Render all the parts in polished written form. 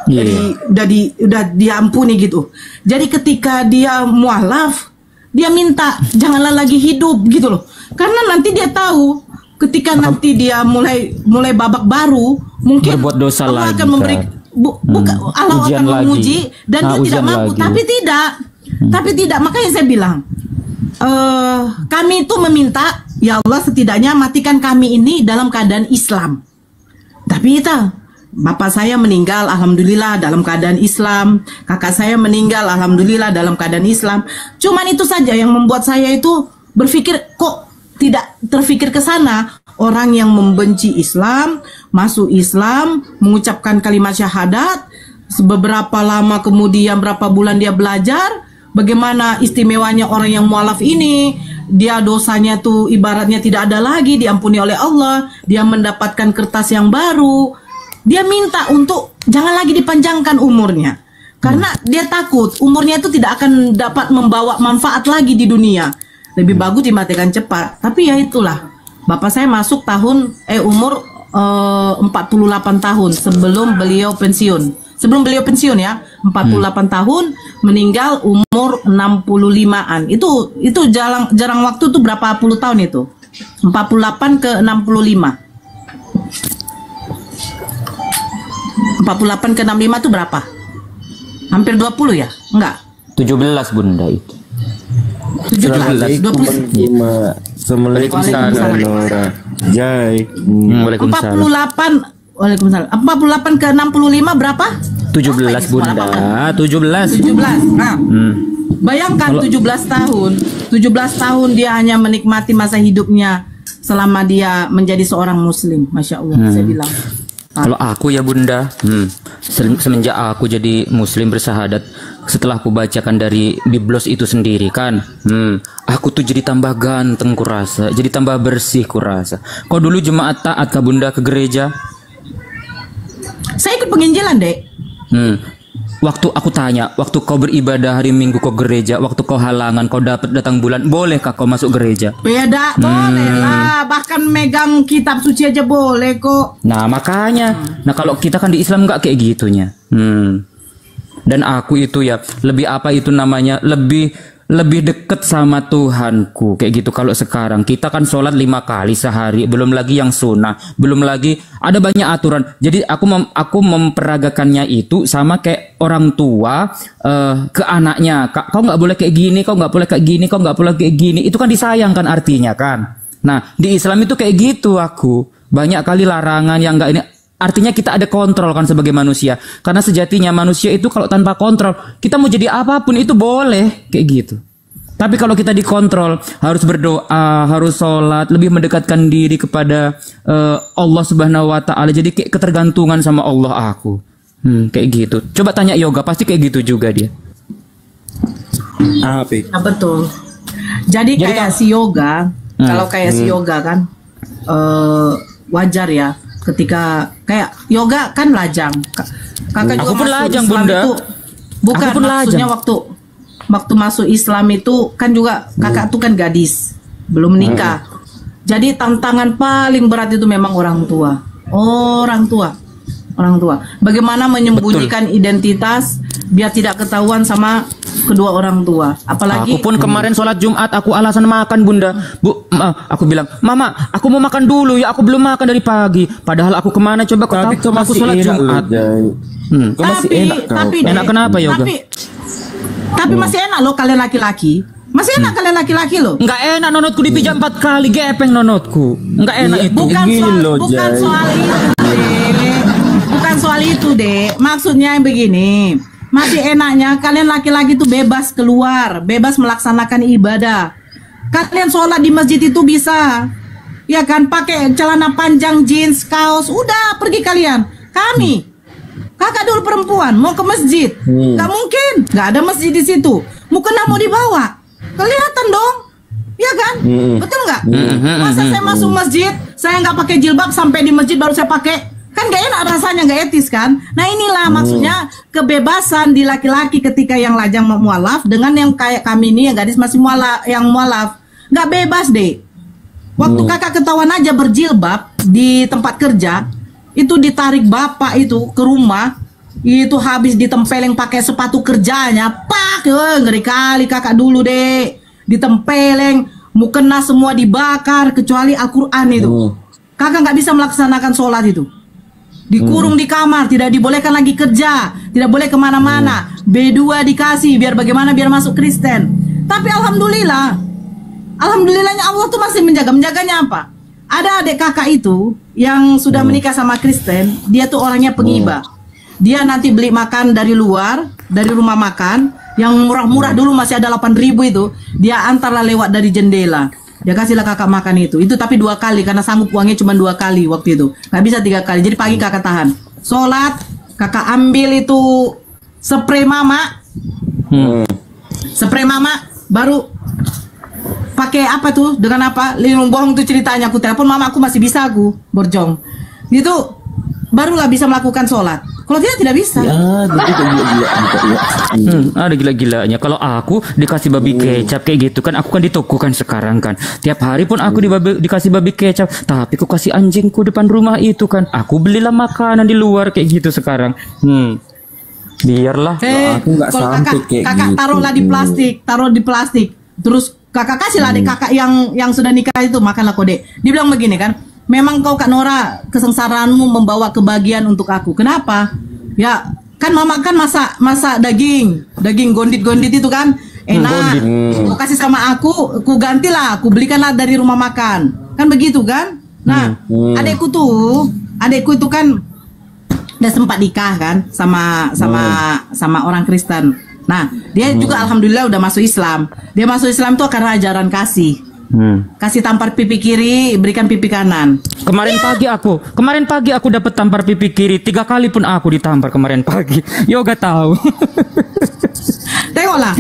Jadi udah diampuni gitu. Jadi ketika dia mualaf, dia minta janganlah lagi hidup gitu loh. Karena nanti dia tahu ketika nanti dia mulai babak baru, mungkin berbuat dosa Allah lagi, akan memberi Allah ujian akan menguji lagi. dan dia tidak mampu. Lagi. Tapi tidak. Makanya saya bilang, kami itu meminta, ya Allah setidaknya matikan kami ini dalam keadaan Islam. Tapi itu bapak saya meninggal, alhamdulillah dalam keadaan Islam. Kakak saya meninggal, alhamdulillah dalam keadaan Islam. Cuman itu saja yang membuat saya itu berpikir, kok tidak terpikir ke sana. Orang yang membenci Islam, masuk Islam, mengucapkan kalimat syahadat, beberapa lama kemudian berapa bulan dia belajar, bagaimana istimewanya orang yang mualaf ini. Dia dosanya tuh ibaratnya tidak ada lagi, diampuni oleh Allah. Dia mendapatkan kertas yang baru. Dia minta untuk jangan lagi dipanjangkan umurnya. Karena dia takut umurnya itu tidak akan dapat membawa manfaat lagi di dunia. Lebih bagus dimatikan cepat. Tapi ya itulah. Bapak saya masuk umur 48 tahun sebelum beliau pensiun. Sebelum beliau pensiun ya, 48 tahun, meninggal umur 65-an. Itu jarang waktu tuh berapa puluh tahun itu? 48 ke 65. 48 ke 65 itu berapa? Hampir 20 ya? Enggak. 17 Bunda itu. 17. 20. Waalaikumsalam. Jai. Waalaikumsalam. 48 ke 65 berapa? 17 Bunda. 17. Nah. Bayangkan 17 tahun. 17 tahun dia hanya menikmati masa hidupnya selama dia menjadi seorang muslim. Masya Allah, saya bilang. Kalau aku ya Bunda, semenjak aku jadi muslim bersahadat, setelah aku bacakan dari biblos itu sendiri kan, aku tuh jadi tambah ganteng kurasa, jadi tambah bersih kurasa. Kau dulu jemaat taat kah Bunda ke gereja? Saya ikut penginjilan, Dek. Waktu aku tanya, waktu kau beribadah hari Minggu kau gereja, waktu kau halangan, kau dapat datang bulan, bolehkah kau masuk gereja? Beda, boleh lah. Bahkan megang kitab suci aja boleh kok. Nah makanya, nah kalau kita kan di Islam nggak kayak gitunya. Dan aku itu ya lebih apa itu namanya, lebih deket sama Tuhanku kayak gitu. Kalau sekarang kita kan sholat 5 kali sehari, belum lagi yang sunnah, belum lagi ada banyak aturan. Jadi aku memperagakannya itu sama kayak orang tua ke anaknya. Kau nggak boleh kayak gini, kau nggak boleh kayak gini, kau nggak boleh kayak gini. Itu kan disayangkan artinya kan. Nah di Islam itu kayak gitu. Aku banyak kali larangan yang nggak ini. Artinya kita ada kontrol kan sebagai manusia. Karena sejatinya manusia itu kalau tanpa kontrol, kita mau jadi apapun itu boleh kayak gitu. Tapi kalau kita dikontrol, harus berdoa, harus sholat, lebih mendekatkan diri kepada Allah Subhanahu Wa Taala. Jadi kayak ketergantungan sama Allah aku. Kayak gitu. Coba tanya Yoga, pasti kayak gitu juga dia. Nah, betul. Jadi kayak si Yoga, kalau kayak si Yoga kan wajar ya. Ketika kayak Yoga kan lajang, kakak juga aku pun lajang Islam Bunda. Itu, bukan aku pun maksudnya lajang. waktu masuk Islam itu kan juga kakak tuh kan gadis, belum menikah. Jadi tantangan paling berat itu memang orang tua. Bagaimana menyembunyikan identitas biar tidak ketahuan sama kedua orang tua. Apalagi aku pun kemarin sholat Jumat aku alasan makan Bunda. Aku bilang, Mama, aku mau makan dulu ya, aku belum makan dari pagi. Padahal aku kemana coba kau tahu? Aku sholat Jumat. Tapi enak kenapa Yoga? Tapi masih enak loh kalian laki-laki. Masih enak kalian laki-laki loh. Enggak enak, nonotku dipijak 4 kali, gepeng nonotku. Enggak enak itu. Bukan soal itu, Dek. Maksudnya begini. Masih enaknya kalian laki-laki tuh bebas keluar, bebas melaksanakan ibadah. Kalian sholat di masjid itu bisa, ya kan, pakai celana panjang, jeans, kaos, udah pergi kalian. Kami, kakak dulu perempuan, mau ke masjid, nggak mungkin, nggak ada masjid di situ. Mukena mau dibawa, kelihatan dong, ya kan, betul nggak? Masa saya masuk masjid, saya nggak pakai jilbab sampai di masjid baru saya pakai. Kan gak enak rasanya, gak etis kan. Nah inilah maksudnya kebebasan di laki-laki ketika yang lajang mualaf dengan yang kayak kami ini yang gadis masih mualaf. Gak bebas deh. Waktu kakak ketahuan aja berjilbab di tempat kerja, itu ditarik bapak itu ke rumah, Itu habis ditempeleng pakai sepatu kerjanya. Pak, ngeri kali kakak dulu deh. Ditempeleng, mukena semua dibakar kecuali Al-Quran itu. Kakak nggak bisa melaksanakan sholat itu. Dikurung di kamar, tidak dibolehkan lagi kerja, tidak boleh kemana-mana. B2 dikasih, biar bagaimana biar masuk Kristen. Tapi alhamdulillahnya Allah tuh masih menjaganya apa? Ada adik kakak itu yang sudah menikah sama Kristen, dia tuh orangnya penghibah. Dia nanti beli makan dari luar, dari rumah makan, yang murah-murah dulu masih ada 8.000 itu, dia antarlah lewat dari jendela. Dia kasihlah kakak makan itu tapi 2 kali karena sanggup uangnya cuma 2 kali waktu itu, nggak bisa 3 kali. Jadi pagi kakak tahan, sholat, kakak ambil itu spray mama, spray mama, baru pakai apa tuh, dengan apa, lindung bohong tuh ceritanya. Aku telepon mama, aku masih bisa aku borjong itu, barulah bisa melakukan sholat. Kalau tidak bisa. Ya, Ada gila-gilanya. Kalau aku dikasih babi kecap kayak gitu kan, aku kan di toko kan sekarang kan. Tiap hari pun aku dikasih babi kecap, tapi aku kasih anjingku depan rumah itu kan. Aku belilah makanan di luar kayak gitu sekarang. Biarlah. Aku nggak Kalau sampai kayak kakak gitu. taruh di plastik. Terus kakak kasihlah adik kakak yang sudah nikah itu makanlah kode. Dia bilang begini kan, memang kau Kak Nora, kesengsaraanmu membawa kebahagiaan untuk aku. Kenapa? Ya kan mama kan masak daging gondit itu kan enak. Kau kasih sama aku gantilah, aku belikanlah dari rumah makan. Kan begitu kan? Nah, adekku itu kan udah sempat nikah kan sama orang Kristen. Nah, dia juga alhamdulillah udah masuk Islam. Dia masuk Islam tuh karena ajaran kasih. Kasih tampar pipi kiri, berikan pipi kanan. Kemarin pagi aku dapat tampar pipi kiri 3 kali pun aku ditampar kemarin pagi. Yoga tahu. Tengoklah.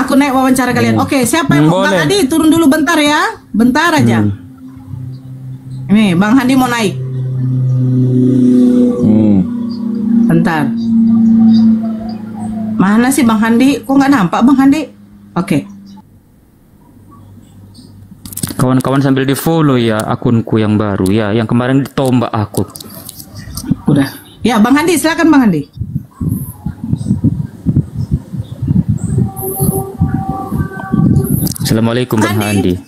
Aku naik wawancara kalian. Oke, siapa yang mau? Bang Handi turun dulu bentar ya. Bentar aja. Ini Bang Handi mau naik. Bentar. Mana sih Bang Handi? Kok nggak nampak Bang Handi? Oke. Kawan-kawan sambil di follow ya akunku yang baru ya, yang kemarin ditombak aku. Udah. Ya Bang Handi, silakan Bang Handi. Assalamualaikum Bang Handi.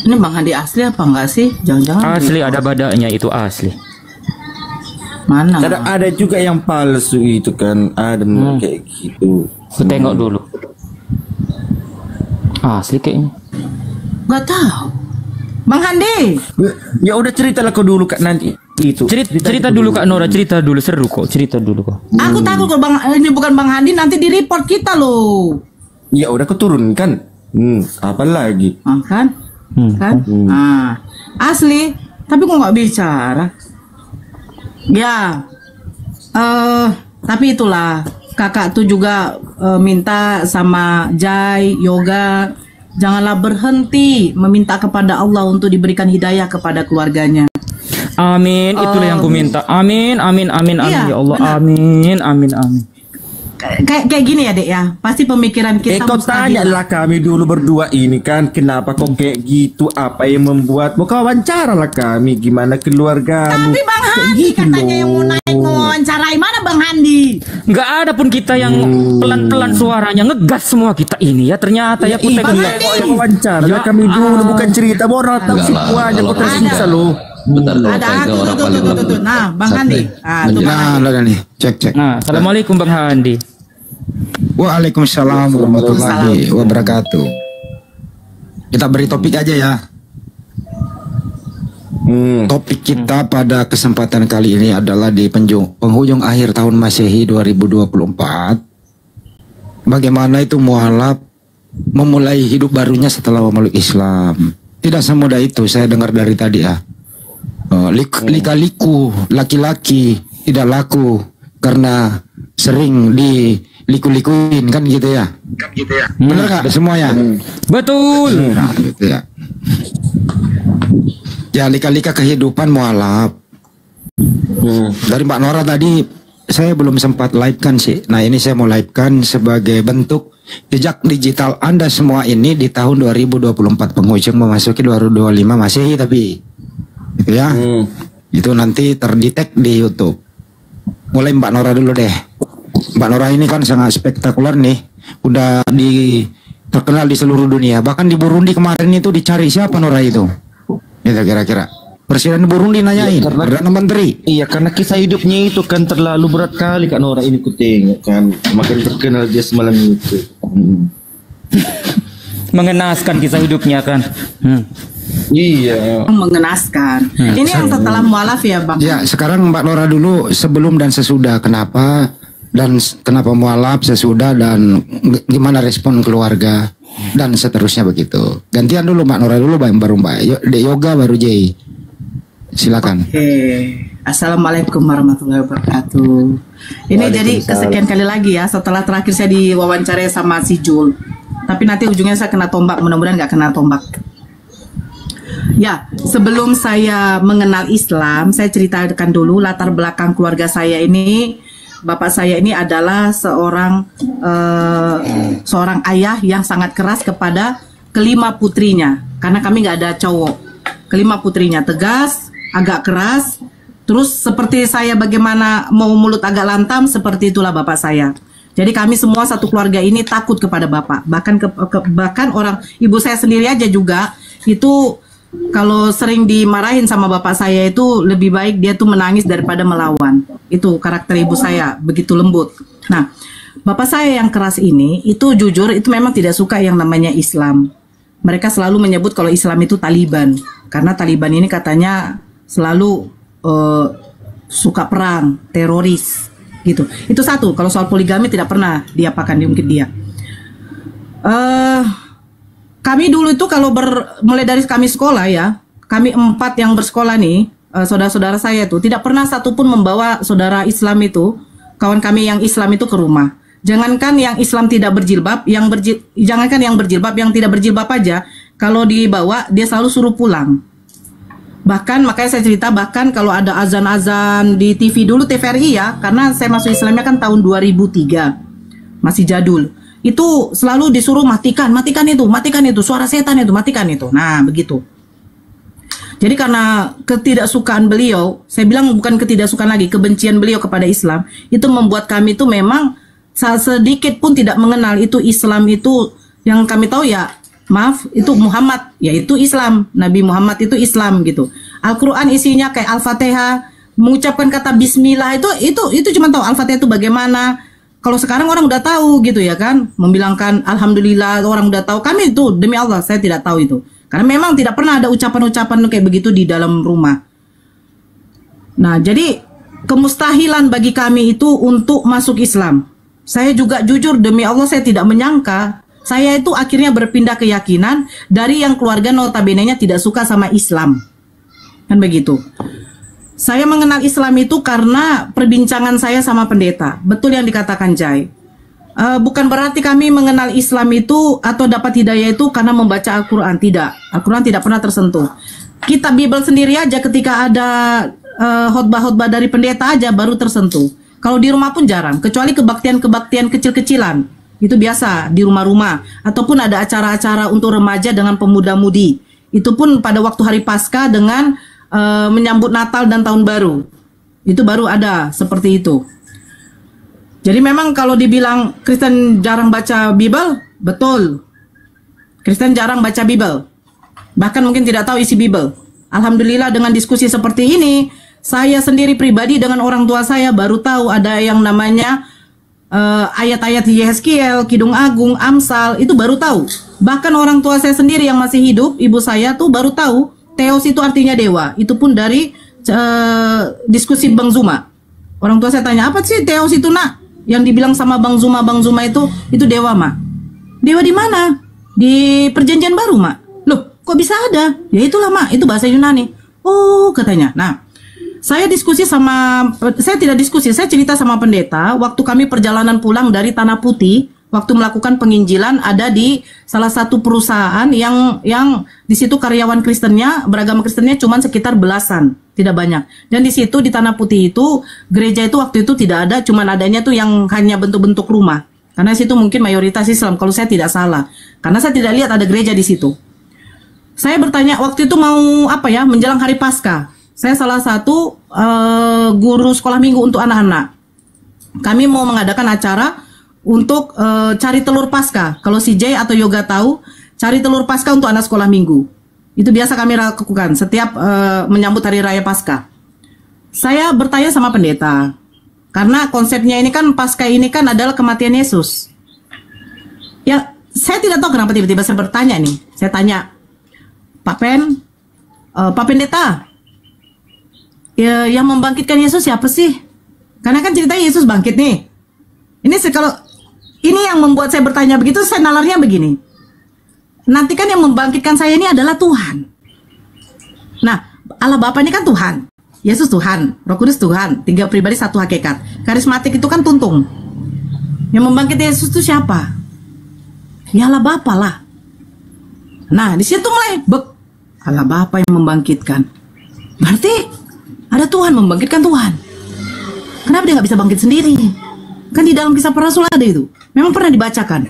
Ini Bang Handi asli apa enggak sih? Jangan-jangan Asli, ada badaknya itu asli. mana? Ada juga yang palsu itu kan, ada kayak gitu. Aku tengok dulu. Asli kayaknya. Gak tahu. Bang Handi. Ya udah ceritalah kau dulu Kak nanti itu. Cerita dulu Kak Nora, cerita dulu, seru kok. Cerita dulu kok. Aku takut kalau ini bukan Bang Handi nanti di report kita loh. Ya udah kau turun kan. Apa lagi? Kan? Asli, tapi kok nggak bicara? Ya, tapi itulah kakak tuh juga minta sama Jai, Yoga, janganlah berhenti meminta kepada Allah untuk diberikan hidayah kepada keluarganya. Amin, itulah yang ku minta. Amin, amin, amin, amin, Iya, ya Allah. benar. Amin, amin, amin. Kayak gini ya Dek ya, pasti pemikiran kita Kau tanya lah kami dulu berdua ini kan, kenapa kok kayak gitu? Apa yang membuatmu? Kau wawancara lah kami, gimana keluargamu? Tapi Bang Handi gitu katanya yang mau naik mewawancarai, mana Bang Handi? Nggak ada pun kita yang pelan-pelan suaranya, ngegas semua kita ini ya. Ternyata ya, aku tengok. Yang wawancara lah kami dulu, bukan cerita moral tahu semuanya. Kau tersisa loh. Bentar loh, Ada Taiga orang paling tuh. Nah, Bang Handi. Tuh Bang Handi. Nah, nih, cek. Nah, assalamualaikum Bang Handi. Waalaikumsalam warahmatullahi wabarakatuh. Kita beri topik aja ya. Topik kita pada kesempatan kali ini adalah di penghujung akhir tahun Masehi 2024. Bagaimana itu mualaf memulai hidup barunya setelah memeluk Islam. Tidak semudah itu, saya dengar dari tadi ya. Lika-liku laki-laki tidak laku karena sering diliku-likuin kan gitu ya. Benar gak semuanya? Betul. Nah, gitu ya. Ya lika-lika kehidupan mualaf. Dari Mbak Nora tadi saya belum sempat live kan sih. Nah ini saya mau live kan sebagai bentuk jejak digital Anda semua ini di tahun 2024 penghujung memasuki 2025 Masehi tapi gitu ya. Itu nanti terdetek di YouTube. Mulai Mbak Nora dulu deh. Mbak Nora ini kan sangat spektakuler nih. Udah terkenal di seluruh dunia. Bahkan di Burundi kemarin itu dicari siapa Nora itu. Itu kira-kira. Presiden Burundi nanyain, Perdana Menteri. Iya, karena kisah hidupnya itu kan terlalu berat kali Kak Nora ini ku tengok kan. Makin terkenal dia semalam itu. Mengenaskan kisah hidupnya kan. Iya. Mengenaskan. Ini yang setelah mualaf ya Bang. Ya, sekarang Mbak Nora dulu sebelum dan sesudah kenapa dan kenapa mualaf sesudah dan gimana respon keluarga dan seterusnya begitu. Gantian dulu Mbak Nora dulu baru Mbak Yoga baru Jay. Silakan. Oke. Assalamualaikum warahmatullahi wabarakatuh. Ini jadi kesekian kali lagi ya setelah terakhir saya diwawancarai sama si Jul. Tapi nanti ujungnya saya kena tombak, mudah-mudahan nggak kena tombak. Ya, sebelum saya mengenal Islam, saya ceritakan dulu latar belakang keluarga saya ini. Bapak saya ini adalah seorang ayah yang sangat keras kepada kelima putrinya. Karena kami nggak ada cowok. Kelima putrinya tegas, agak keras. Terus seperti saya bagaimana mau mulut agak lantam, seperti itulah bapak saya. Jadi kami semua satu keluarga ini takut kepada bapak. Bahkan orang ibu saya sendiri aja juga itu kalau sering dimarahin sama bapak saya itu lebih baik dia tuh menangis daripada melawan. Itu karakter ibu saya, begitu lembut. Nah, bapak saya yang keras ini itu jujur itu memang tidak suka yang namanya Islam. Mereka selalu menyebut kalau Islam itu Taliban. Karena Taliban ini katanya selalu suka perang, teroris gitu. Itu satu. Kalau soal poligami tidak pernah diapakan diungkit dia. Kami dulu itu kalau mulai dari kami sekolah ya, kami 4 yang bersekolah nih, saudara-saudara saya tuh tidak pernah satupun membawa saudara Islam itu, kawan kami yang Islam itu ke rumah. Jangankan yang Islam tidak berjilbab, jangankan yang berjilbab, yang tidak berjilbab aja, kalau dibawa dia selalu suruh pulang. Bahkan makanya saya cerita bahkan kalau ada azan-azan di TV dulu TVRI ya, karena saya masuk Islamnya kan tahun 2003, masih jadul. Itu selalu disuruh matikan itu, suara setan itu, matikan itu. Nah, begitu. Jadi karena ketidaksukaan beliau, saya bilang bukan ketidaksukaan lagi, kebencian beliau kepada Islam, itu membuat kami itu memang sedikit pun tidak mengenal itu Islam itu, yang kami tahu ya, maaf, itu Muhammad, yaitu Islam. Nabi Muhammad itu Islam gitu. Al-Quran isinya kayak Al-Fatihah, mengucapkan kata Bismillah, itu cuma tahu Al-Fatihah itu bagaimana. Kalau sekarang orang udah tahu gitu ya kan, membilangkan Alhamdulillah, orang udah tahu. Kami itu demi Allah saya tidak tahu itu, karena memang tidak pernah ada ucapan-ucapan kayak begitu di dalam rumah. Nah, jadi kemustahilan bagi kami itu untuk masuk Islam. Saya juga jujur demi Allah saya tidak menyangka saya itu akhirnya berpindah keyakinan dari yang keluarga notabene-nya tidak suka sama Islam. Kan begitu. Saya mengenal Islam itu karena perbincangan saya sama pendeta. Betul yang dikatakan Jai. Bukan berarti kami mengenal Islam itu atau dapat hidayah itu karena membaca Al-Quran. Tidak. Al-Quran tidak pernah tersentuh. Kitab Bible sendiri aja ketika ada khotbah-khotbah dari pendeta aja baru tersentuh. Kalau di rumah pun jarang. Kecuali kebaktian-kebaktian kecil-kecilan. Itu biasa di rumah-rumah. Ataupun ada acara-acara untuk remaja dengan pemuda-mudi. Itu pun pada waktu hari Paskah dengan menyambut Natal dan Tahun Baru. Itu baru ada seperti itu. Jadi memang kalau dibilang Kristen jarang baca Bible, betul. Kristen jarang baca Bible. Bahkan mungkin tidak tahu isi Bible. Alhamdulillah dengan diskusi seperti ini, saya sendiri pribadi dengan orang tua saya baru tahu ada yang namanya ayat-ayat Yehezkiel, Kidung Agung, Amsal, itu baru tahu. Bahkan orang tua saya sendiri yang masih hidup, ibu saya tuh baru tahu Theos itu artinya dewa. Itu pun dari diskusi Bang Zuma. Orang tua saya tanya, apa sih Theos itu nak? Yang dibilang sama Bang Zuma itu dewa mak. Dewa di mana? Di Perjanjian Baru mak. Loh, kok bisa ada? Ya itulah mak, itu bahasa Yunani. Oh, katanya. Nah, saya tidak diskusi, saya cerita sama pendeta. Waktu kami perjalanan pulang dari Tanah Putih, waktu melakukan penginjilan ada di salah satu perusahaan yang di situ karyawan Kristennya, beragama Kristennya cuma sekitar belasan, tidak banyak. Dan di situ di Tanah Putih itu gereja itu waktu itu tidak ada, cuma adanya tuh yang hanya bentuk-bentuk rumah. Karena situ mungkin mayoritas Islam kalau saya tidak salah. Karena saya tidak lihat ada gereja di situ. Saya bertanya waktu itu mau apa ya, menjelang hari Paskah. saya salah satu guru sekolah minggu untuk anak-anak. Kami mau mengadakan acara untuk cari telur Paskah. Kalau CJ atau Yoga tahu, cari telur Paskah untuk anak sekolah minggu. Itu biasa kami lakukan setiap menyambut hari raya Paskah. Saya bertanya sama pendeta, karena konsepnya ini kan Paskah ini kan adalah kematian Yesus. Ya, saya tidak tahu kenapa tiba-tiba saya bertanya nih. Saya tanya, Pak Pendeta, ya, yang membangkitkan Yesus siapa sih? Karena kan ceritanya Yesus bangkit nih. Kalau ini yang membuat saya bertanya begitu, saya nalarnya begini. Nanti kan yang membangkitkan saya ini adalah Tuhan. Nah, Allah Bapa ini kan Tuhan. Yesus Tuhan, Roh Kudus Tuhan, 3 pribadi 1 hakikat. Karismatik itu kan tuntung. Yang membangkitkan Yesus itu siapa? Ya Allah Bapa lah. Nah, di situ mulai Allah Bapa yang membangkitkan. Berarti ada Tuhan membangkitkan Tuhan. Kenapa dia nggak bisa bangkit sendiri? Kan di dalam kisah para rasul ada itu. Memang pernah dibacakan.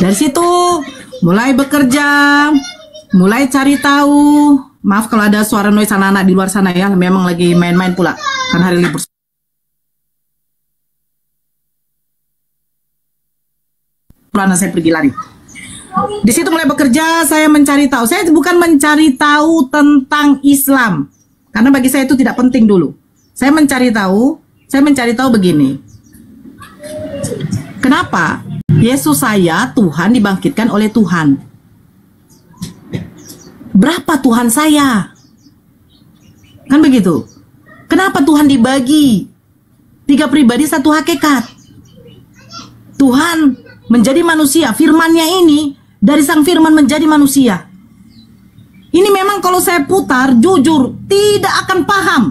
Dari situ mulai bekerja, mulai cari tahu. Maaf kalau ada suara noise anak-anak di luar sana ya. Memang lagi main-main pula. Kan hari libur. Anak saya pergi lari. Di situ mulai bekerja, saya mencari tahu. Saya bukan mencari tahu tentang Islam, karena bagi saya itu tidak penting dulu. Saya mencari tahu begini. Kenapa Yesus saya, Tuhan, dibangkitkan oleh Tuhan? Berapa Tuhan saya? Kan begitu. Kenapa Tuhan dibagi 3 pribadi 1 hakikat? Tuhan menjadi manusia, firman-Nya ini dari sang firman menjadi manusia. Ini memang kalau saya putar, jujur, tidak akan paham.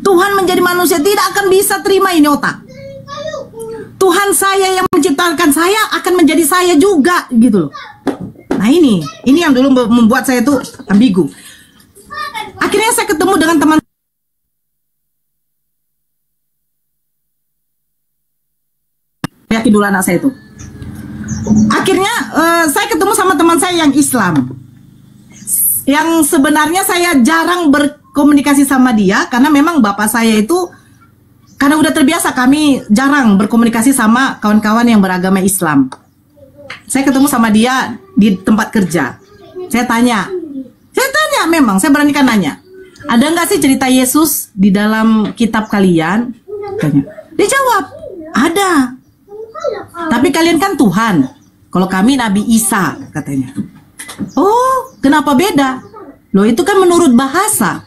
Tuhan menjadi manusia, tidak akan bisa terima ini otak. Tuhan saya yang menciptakan saya akan menjadi saya juga, gitu loh. Nah ini yang dulu membuat saya itu ambigu. Akhirnya saya ketemu dengan teman. Yakin dulu anak saya itu. Akhirnya saya ketemu sama teman saya yang Islam, yang sebenarnya saya jarang berkomunikasi sama dia, karena memang bapak saya itu, karena udah terbiasa kami jarang berkomunikasi sama kawan-kawan yang beragama Islam. Saya ketemu sama dia di tempat kerja. Saya tanya memang, saya beranikan nanya, ada nggak sih cerita Yesus di dalam kitab kalian? Tanya. Dia jawab, ada. Tapi kalian kan Tuhan. Kalau kami Nabi Isa, katanya. Oh, kenapa beda? Loh, itu kan menurut bahasa.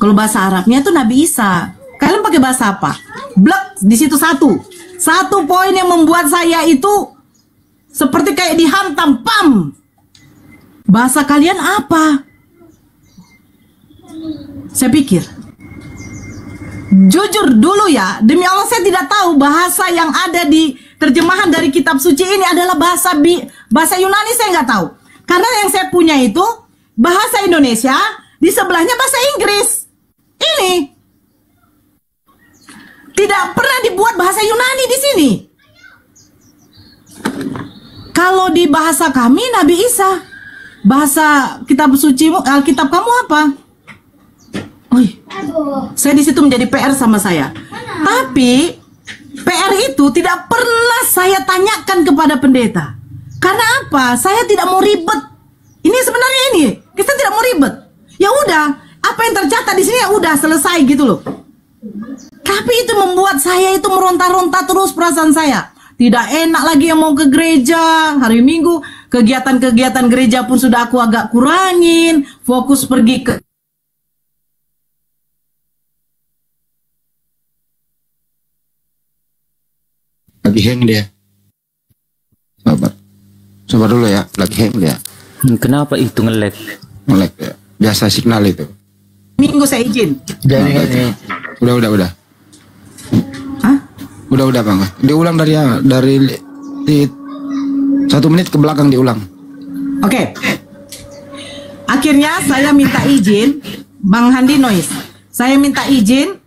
Kalau bahasa Arabnya itu Nabi Isa. Kalian pakai bahasa apa? Blek, di situ satu poin yang membuat saya itu seperti kayak dihantam, pam. Bahasa kalian apa? Saya pikir, jujur dulu ya, demi Allah saya tidak tahu bahasa yang ada di terjemahan dari kitab suci ini adalah bahasa Yunani. Saya nggak tahu, karena yang saya punya itu bahasa Indonesia, di sebelahnya bahasa Inggris. Ini tidak pernah dibuat bahasa Yunani di sini. Kalau di bahasa kami Nabi Isa, bahasa kitab suci Alkitab kamu apa? Saya di situ menjadi PR sama saya. Tapi PR itu tidak pernah saya tanyakan kepada pendeta. Karena apa? Saya tidak mau ribet. Ini sebenarnya kita tidak mau ribet. Ya udah, apa yang tercatat di sini ya udah selesai gitu loh. Tapi itu membuat saya itu meronta-ronta terus perasaan saya. Tidak enak lagi yang mau ke gereja hari Minggu. Kegiatan-kegiatan gereja pun sudah aku agak kurangin. Fokus pergi ke lagi hang dia. Sabar dulu ya, lagi hang dia. Kenapa itu nge-lag ya. Biasa signal itu. Minggu saya izin. Jadi udah. Hah? Udah Bang. Diulang dari 1 menit ke belakang diulang. Oke. Akhirnya saya minta izin, Bang Handi Noise. Saya minta izin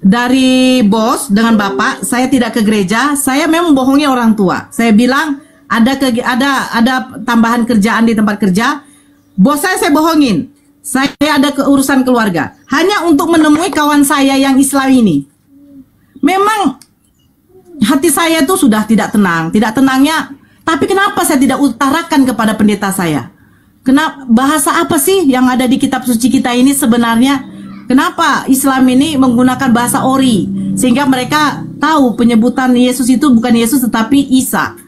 dari bos dengan bapak, saya tidak ke gereja. Saya memang bohongi orang tua. Saya bilang ada tambahan kerjaan di tempat kerja. Bos saya bohongin. saya ada keurusan keluarga. Hanya untuk menemui kawan saya yang Islam ini. Memang hati saya itu sudah tidak tenang. Tidak tenangnya, tapi kenapa saya tidak utarakan kepada pendeta saya? Kenapa, bahasa apa sih yang ada di kitab suci kita ini sebenarnya? Kenapa Islam ini menggunakan bahasa Ori? Sehingga mereka tahu penyebutan Yesus itu bukan Yesus tetapi Isa.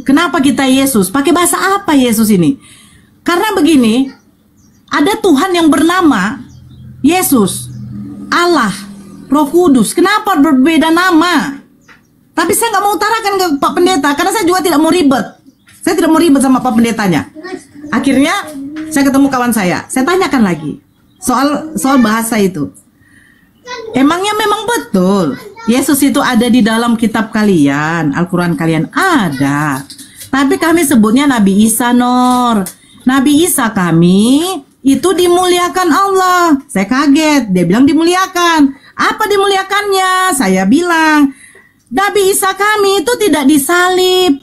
Kenapa kita Yesus? Pakai bahasa apa Yesus ini? Karena begini, ada Tuhan yang bernama Yesus, Allah, Roh Kudus. Kenapa berbeda nama? Tapi saya nggak mau utarakan ke Pak Pendeta karena saya juga tidak mau ribet. Saya tidak mau ribet sama Pak Pendetanya. Akhirnya saya ketemu kawan saya tanyakan lagi soal bahasa itu. Emangnya memang betul Yesus itu ada di dalam kitab kalian, Al-Quran kalian? Ada. Tapi kami sebutnya Nabi Isa, Nor. Nabi Isa kami itu dimuliakan Allah. Saya kaget, dia bilang dimuliakan. Apa dimuliakannya? Saya bilang, Nabi Isa kami itu tidak disalib.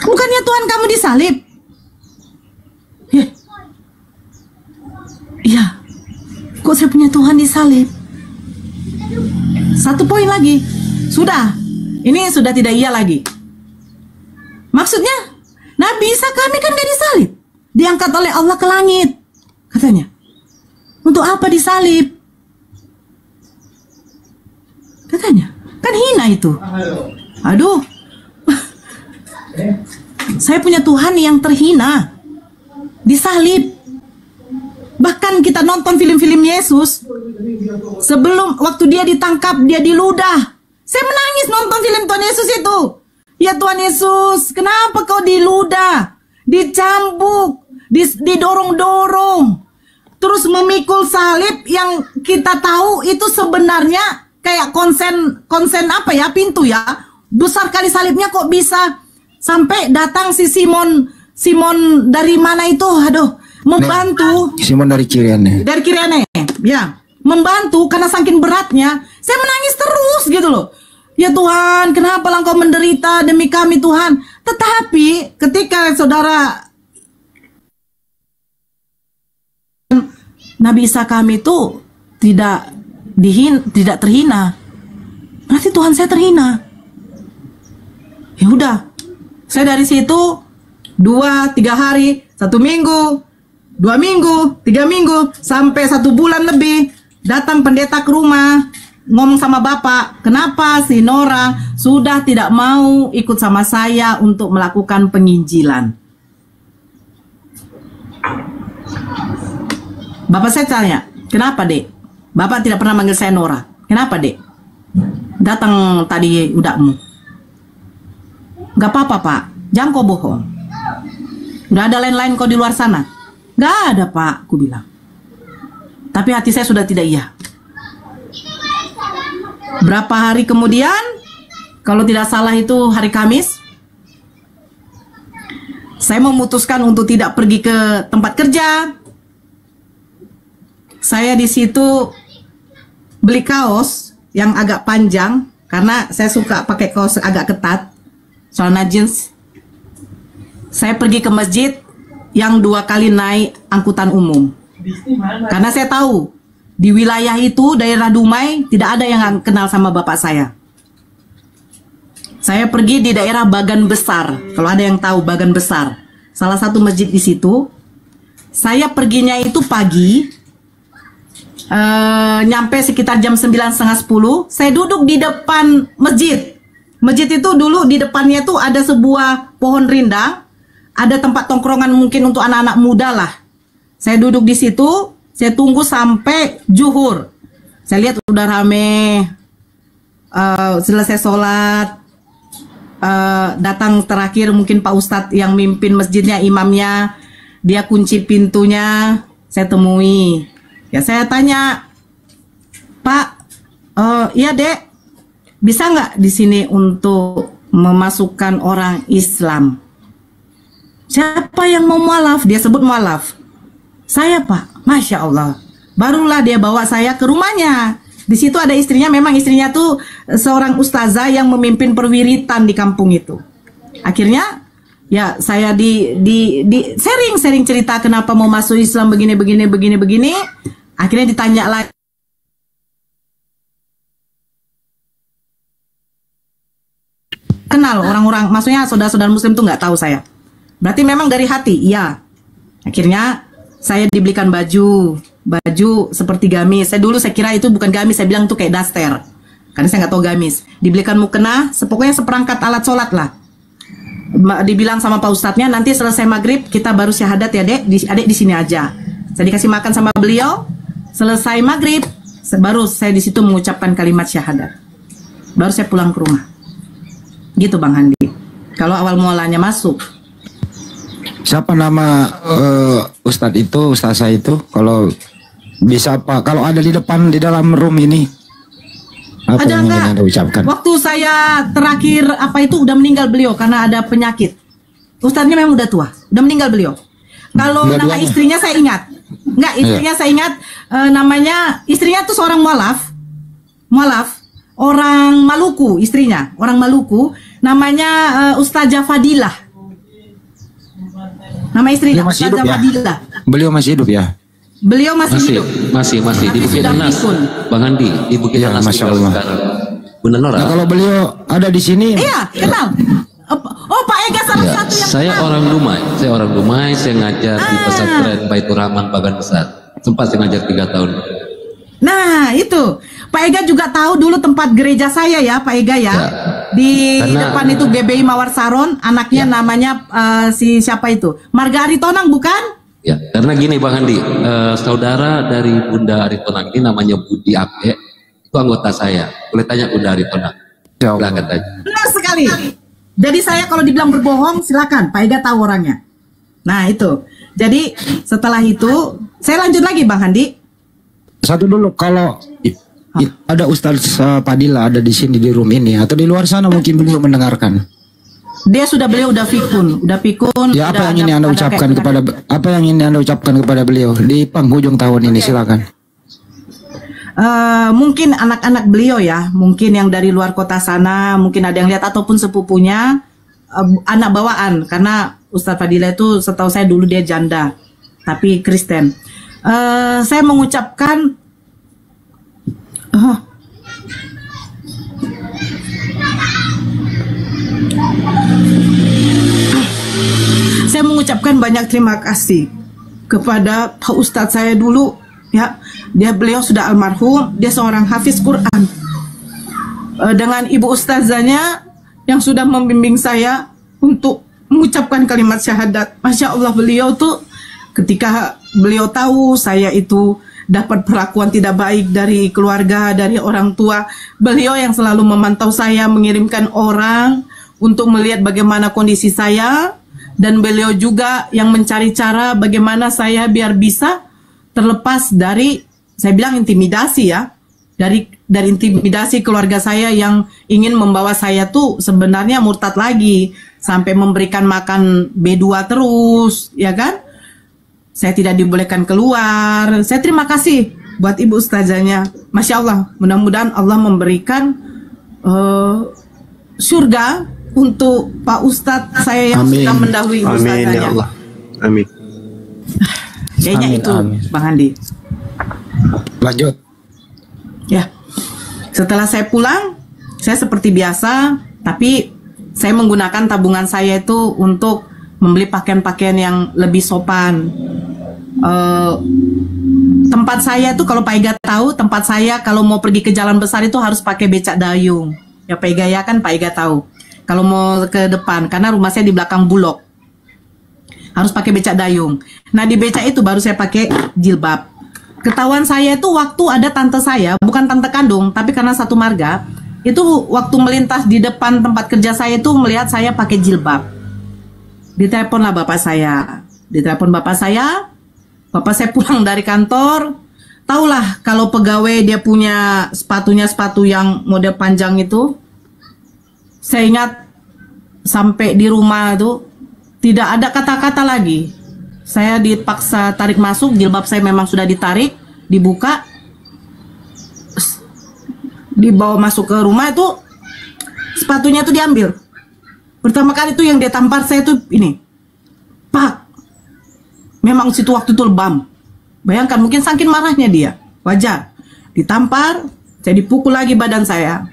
Bukannya Tuhan kamu disalib? Iya. Kok saya punya Tuhan disalib? Satu poin lagi. Sudah. Ini sudah tidak iya lagi. Maksudnya, Nabi Isa kami kan gak disalib. Diangkat oleh Allah ke langit. Katanya. Untuk apa disalib? Katanya. Kan hina itu. Aduh. Saya punya Tuhan yang terhina. Disalib. Bahkan kita nonton film-film Yesus. Sebelum waktu dia ditangkap, dia diludah. Saya menangis nonton film Tuhan Yesus itu. Ya Tuhan Yesus, kenapa kau diludah? Dicambuk, didorong-dorong. Terus memikul salib yang kita tahu itu sebenarnya kayak konsen apa ya, pintu ya. Besar kali salibnya kok bisa sampai datang si Simon dari mana itu? Aduh, membantu. Simon dari Kiriane. Dari Kiriane, ya. Membantu karena saking beratnya. Saya menangis terus gitu loh. Ya Tuhan, kenapa Engkau menderita demi kami Tuhan? Tetapi ketika saudara Nabi Isa kami itu tidak terhina, berarti Tuhan saya terhina. Ya udah, saya dari situ 2-3 hari, 1 minggu, 2 minggu, 3 minggu, sampai 1 bulan lebih, datang pendeta ke rumah, ngomong sama bapak, kenapa si Nora sudah tidak mau ikut sama saya untuk melakukan penginjilan. Bapak saya tanya, kenapa dek? Bapak tidak pernah manggil saya Nora. Kenapa dek? Datang tadi udakmu. Gak apa-apa pak, jangan kau bohong. Udah ada lain-lain kau di luar sana? Gak ada pak, aku bilang. Tapi hati saya sudah tidak iya. Berapa hari kemudian, kalau tidak salah itu hari Kamis, saya memutuskan untuk tidak pergi ke tempat kerja. Saya di situ beli kaos yang agak panjang karena saya suka pakai kaos agak ketat, celana jeans. Saya pergi ke masjid yang 2 kali naik angkutan umum. Karena saya tahu di wilayah itu, daerah Dumai, tidak ada yang kenal sama bapak saya. Saya pergi di daerah Bagan Besar. Kalau ada yang tahu Bagan Besar, salah satu masjid di situ. Saya perginya itu pagi, nyampe sekitar jam 9:30. Saya duduk di depan masjid. Masjid itu dulu di depannya tuh ada sebuah pohon rindang, ada tempat tongkrongan mungkin untuk anak-anak muda lah. Saya duduk di situ, saya tunggu sampai zuhur. Saya lihat udah rame. Selesai sholat, datang terakhir mungkin Pak Ustadz yang mimpin masjidnya, imamnya. Dia kunci pintunya, saya temui. Ya saya tanya, Pak, iya dek, bisa nggak di sini untuk memasukkan orang Islam? Siapa yang mau mualaf? Dia sebut mualaf. Saya pak, Masya Allah. Barulah dia bawa saya ke rumahnya. Di situ ada istrinya, memang istrinya tuh seorang ustazah yang memimpin perwiritan di kampung itu. Akhirnya Ya, saya di sering cerita kenapa mau masuk Islam begini. Akhirnya ditanya lagi. Kenal orang-orang, maksudnya saudara-saudara Muslim tuh nggak tahu saya. Berarti memang dari hati, iya. Akhirnya saya dibelikan baju seperti gamis. Saya kira itu bukan gamis, saya bilang itu kayak daster. Karena saya nggak tahu gamis. Dibelikan mukena, pokoknya seperangkat alat sholat lah. Dibilang sama Pak Ustadznya, nanti selesai maghrib kita baru syahadat ya dek, adek di sini aja. Saya dikasih makan sama beliau, selesai maghrib, baru saya di situ mengucapkan kalimat syahadat. Baru saya pulang ke rumah. Gitu Bang Handi. Kalau awal mulanya masuk. Siapa nama Ustadz itu, Ustazah itu? Kalau bisa Pak, kalau ada di depan di dalam room ini, apa Ada yang ingin enggak? Anda ucapkan? Waktu saya terakhir udah meninggal beliau karena ada penyakit. Ustadznya memang udah tua, udah meninggal beliau. Kalau nama Dua-duanya? istrinya saya ingat. Enggak, istrinya saya ingat, namanya istrinya tuh seorang mualaf. Orang Maluku, istrinya, orang Maluku, namanya Ustazah Fadilah. Nama istrinya Beliau masih hidup Ustazah ya? Fadilah. Beliau masih hidup ya? Beliau masih hidup. Masih di Tapi Bukit sudah Nanas. pikun. Bang Andi, di Bukit Ya, Nanas Masya tinggal Allah. sekarang. Benar Nora? Nah, kalau beliau ada di sini, Iya, kenal. Oh, Pak Ega salah Ya, satu yang saya kenal. orang Dumai, saya ngajar di pesantren Baitur Rahman Bagan Besar. Sempat saya ngajar 3 tahun. Nah, itu. Pak Ega juga tahu dulu tempat gereja saya ya, Pak Ega ya. Di Karena- depan itu GBI Mawar Saron, anaknya namanya si siapa itu? Marga Aritonang bukan? Ya, karena gini Bang Andi, saudara dari Bunda Aritonang ini namanya Budi Ape, itu anggota saya. Boleh tanya Bunda Aritonang. Ya Allah. Silakan tanya. Benar sekali. Jadi saya kalau dibilang berbohong, silakan. Pak Ega tahu orangnya. Nah, itu. Jadi setelah itu, saya lanjut lagi Bang Handi. satu dulu, kalau ada Ustaz Padilla ada di sini di room ini atau di luar sana mungkin beliau mendengarkan. Beliau udah pikun. Ya, apa udah yang ini Anda ada ucapkan kayak- kepada beliau di penghujung tahun ini, silakan. Mungkin anak-anak beliau ya, mungkin yang dari luar kota sana, mungkin ada yang lihat ataupun sepupunya, anak bawaan, karena Ustadz Fadila itu setahu saya dulu dia janda, tapi Kristen. Saya mengucapkan banyak terima kasih kepada Pak Ustadz saya dulu ya, beliau sudah almarhum, dia seorang hafiz Quran. Dengan ibu ustazahnya yang sudah membimbing saya untuk mengucapkan kalimat syahadat. Masya Allah, beliau tuh ketika beliau tahu saya itu dapat perlakuan tidak baik dari keluarga, dari orang tua, beliau yang selalu memantau saya, mengirimkan orang untuk melihat bagaimana kondisi saya, dan beliau juga yang mencari cara bagaimana saya biar bisa terlepas dari, saya bilang intimidasi ya, dari intimidasi keluarga saya yang ingin membawa saya tuh sebenarnya murtad lagi, sampai memberikan makan B2 terus, ya kan? Saya tidak dibolehkan keluar. Saya terima kasih buat ibu ustazahnya. Masya Allah, mudah-mudahan Allah memberikan surga untuk Pak Ustadz saya yang Amin. sudah mendahului ibu Amin ustazahnya. ya Allah. Amin. Kayaknya Amin, itu, amin. Bang Andi. Lanjut. Ya, setelah saya pulang, saya seperti biasa, tapi saya menggunakan tabungan saya itu untuk membeli pakaian-pakaian yang lebih sopan. Tempat saya itu, kalau Pak Ega tahu, tempat saya kalau mau pergi ke jalan besar itu harus pakai becak dayung. Ya Pak Ega ya kan, Pak Ega tahu. Kalau mau ke depan, karena rumah saya di belakang Bulog, harus pakai becak dayung. Nah di becak itu baru saya pakai jilbab. Ketahuan saya itu waktu ada tante saya, bukan tante kandung, tapi karena satu marga, itu waktu melintas di depan tempat kerja saya itu melihat saya pakai jilbab. Diteleponlah bapak saya. Bapak saya pulang dari kantor, tahulah kalau pegawai dia punya sepatu yang model panjang itu. Saya ingat sampai di rumah itu tidak ada kata-kata lagi. Saya dipaksa tarik masuk, jilbab saya memang sudah ditarik, dibuka, dibawa masuk ke rumah itu, sepatunya itu diambil. Pertama kali tuh yang dia tampar saya tuh ini, Pak, memang situ waktu itu lebam. Bayangkan, mungkin saking marahnya dia, wajar. Ditampar, saya dipukul lagi badan saya,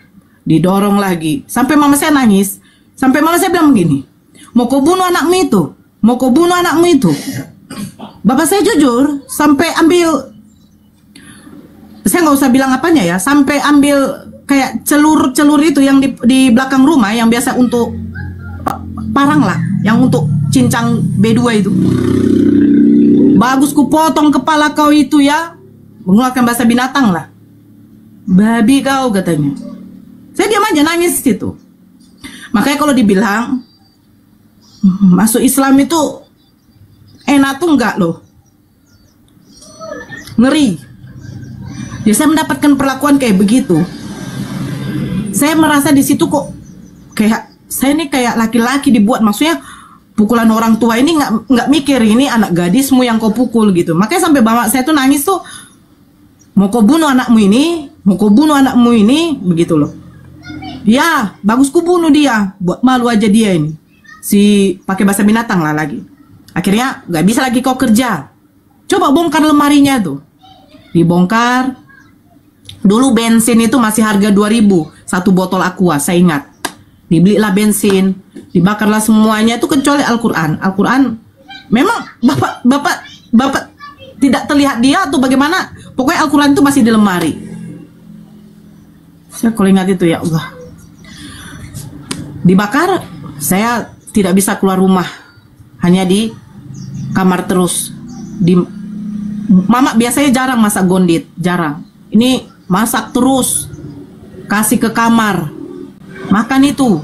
didorong lagi, sampai mama saya nangis. Sampai malah saya bilang begini, mau kau bunuh anakmu itu, mau kau bunuh anakmu itu. Bapak saya jujur, sampai ambil, saya nggak usah bilang apanya ya, sampai ambil kayak celur itu yang di belakang rumah, yang biasa untuk parang lah, yang untuk cincang B2 itu. Bagus ku potong kepala kau itu ya, menggunakan bahasa binatang lah. Babi kau, katanya. Saya diam aja, nangis situ. Makanya kalau dibilang masuk Islam itu enak tuh enggak loh, ngeri. Ya, saya mendapatkan perlakuan kayak begitu. Saya merasa di situ kok kayak saya ini kayak laki-laki dibuat, maksudnya pukulan orang tua ini nggak mikir ini anak gadismu yang kau pukul gitu. Makanya sampai bapak saya tuh nangis tuh, mau kau bunuh anakmu ini, mau kau bunuh anakmu ini, begitu loh. Ya, bagus ku bunuh dia, buat malu aja dia ini. Si pakai bahasa binatang lah lagi. Akhirnya nggak bisa lagi kau kerja. Coba bongkar lemarinya tuh. Dibongkar. Dulu bensin itu masih harga 2.000 satu botol Aqua, saya ingat. Dibelilah bensin, dibakarlah semuanya itu kecuali Al-Quran. Al-Quran memang bapak tidak terlihat dia atau bagaimana. Pokoknya Al-Quran itu masih di lemari. Saya kalau ingat itu, ya Allah. Dibakar, saya tidak bisa keluar rumah, hanya di kamar terus. Mama biasanya jarang masak gondit, jarang. Ini masak terus, kasih ke kamar, makan itu.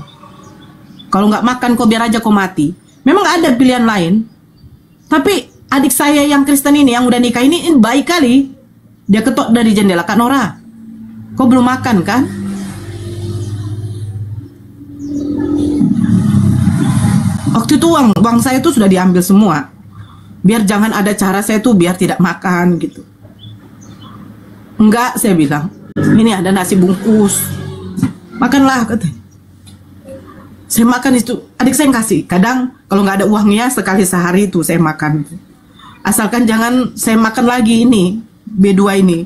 Kalau nggak makan, kau biar aja kau mati. Memang nggak ada pilihan lain. Tapi adik saya yang Kristen ini, yang udah nikah ini baik kali. Dia ketok dari jendela, Kak Nora, kau belum makan kan? Waktu itu uang saya itu sudah diambil semua. Biar jangan ada cara saya tuh biar tidak makan gitu. Enggak, saya bilang, ini ada nasi bungkus, makanlah, katanya. Saya makan itu, adik saya yang kasih. Kadang kalau nggak ada uangnya, sekali sehari itu saya makan. Asalkan jangan saya makan lagi ini B2 ini.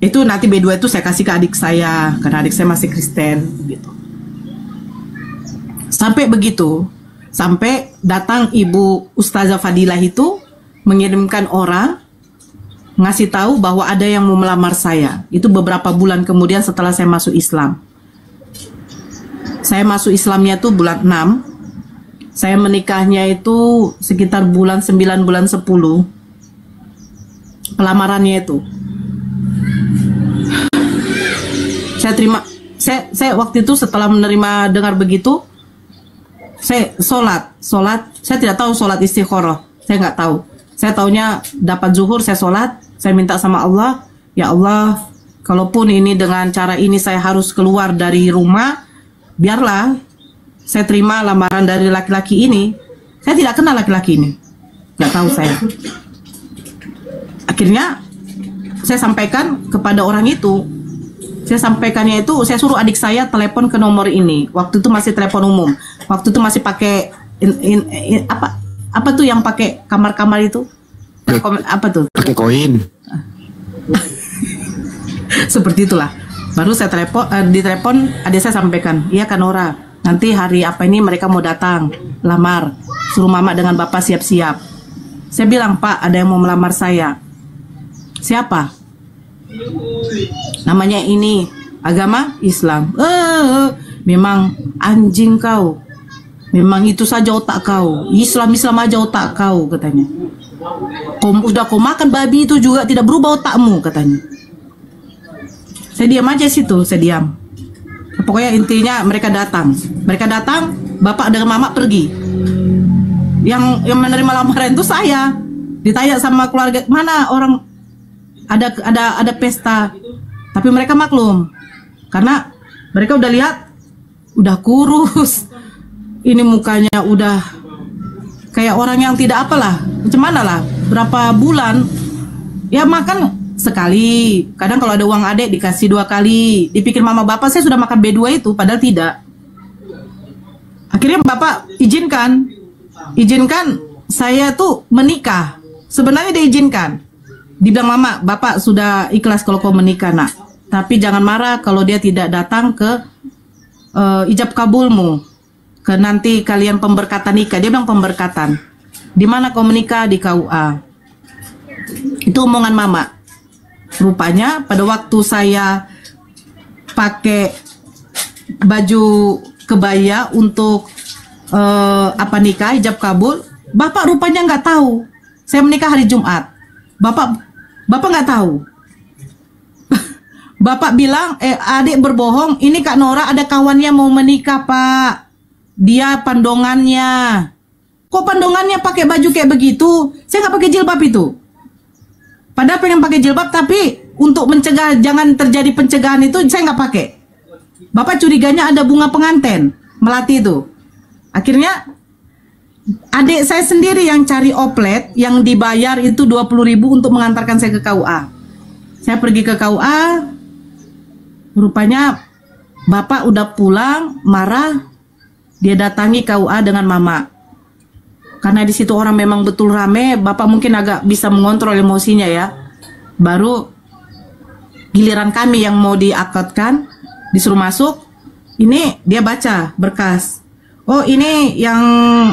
Itu nanti B2 itu saya kasih ke adik saya, karena adik saya masih Kristen gitu. Sampai begitu, sampai datang Ibu Ustazah Fadilah itu mengirimkan orang ngasih tahu bahwa ada yang mau melamar saya. Itu beberapa bulan kemudian setelah saya masuk Islam. Saya masuk Islamnya itu bulan 6. Saya menikahnya itu sekitar bulan 9, bulan 10. Pelamarannya itu. Saya terima, saya waktu itu setelah menerima dengar begitu, saya sholat, saya tidak tahu sholat istikharah, saya nggak tahu. Saya taunya dapat zuhur, saya sholat, saya minta sama Allah, ya Allah, kalaupun ini dengan cara ini saya harus keluar dari rumah, biarlah saya terima lamaran dari laki-laki ini. Saya tidak kenal laki-laki ini, nggak tahu saya. Akhirnya saya sampaikan kepada orang itu. Saya sampaikannya itu, saya suruh adik saya telepon ke nomor ini. Waktu itu masih telepon umum. Waktu itu masih pakai apa tuh yang pakai kamar-kamar itu? Apa tuh? Pakai koin. Seperti itulah. Baru saya telepon, ditelepon, adik saya sampaikan, iya Kak Nora, nanti hari apa ini mereka mau datang lamar, suruh mama dengan bapak siap-siap. Saya bilang, Pak, ada yang mau melamar saya. Siapa? Namanya ini, agama Islam. Memang anjing kau, memang itu saja otak kau, Islam aja otak kau, katanya. Kau makan babi itu juga tidak berubah otakmu, katanya. Saya diam aja situ, saya diam. Pokoknya intinya mereka datang, bapak dengan mama pergi. Yang menerima lamaran itu saya. Ditanya sama keluarga, mana orang ada pesta. Tapi mereka maklum, karena mereka udah lihat, udah kurus, ini mukanya udah kayak orang yang tidak apalah, macam mana lah, berapa bulan, ya makan sekali, kadang kalau ada uang adek dikasih 2 kali, dipikir mama bapak saya sudah makan B2 itu, padahal tidak. Akhirnya bapak izinkan saya tuh menikah. Sebenarnya diizinkan. Dibilang mama, bapak sudah ikhlas kalau kau menikah nak. Tapi jangan marah kalau dia tidak datang ke ijab kabulmu. Ke nanti kalian pemberkatan nikah. Dia bilang pemberkatan. Di mana kau menikah? Di KUA. Itu omongan mama. Rupanya pada waktu saya pakai baju kebaya untuk nikah ijab kabul, bapak rupanya nggak tahu saya menikah hari Jumat. Bapak nggak tahu. Bapak bilang adik berbohong, ini Kak Nora ada kawannya mau menikah pak, dia pandongannya. Kok pandongannya pakai baju kayak begitu? Saya nggak pakai jilbab itu. Padahal pengen pakai jilbab, tapi untuk mencegah jangan terjadi pencegahan itu saya nggak pakai. Bapak curiganya ada bunga pengantin melati itu. Akhirnya adik saya sendiri yang cari oplet, yang dibayar itu 20.000 untuk mengantarkan saya ke KUA. Saya pergi ke KUA, rupanya bapak udah pulang, marah. Dia datangi KUA dengan mama. Karena di situ orang memang betul rame, bapak mungkin agak bisa mengontrol emosinya ya. Baru giliran kami yang mau diakadkan, disuruh masuk. Ini dia baca berkas. Oh ini yang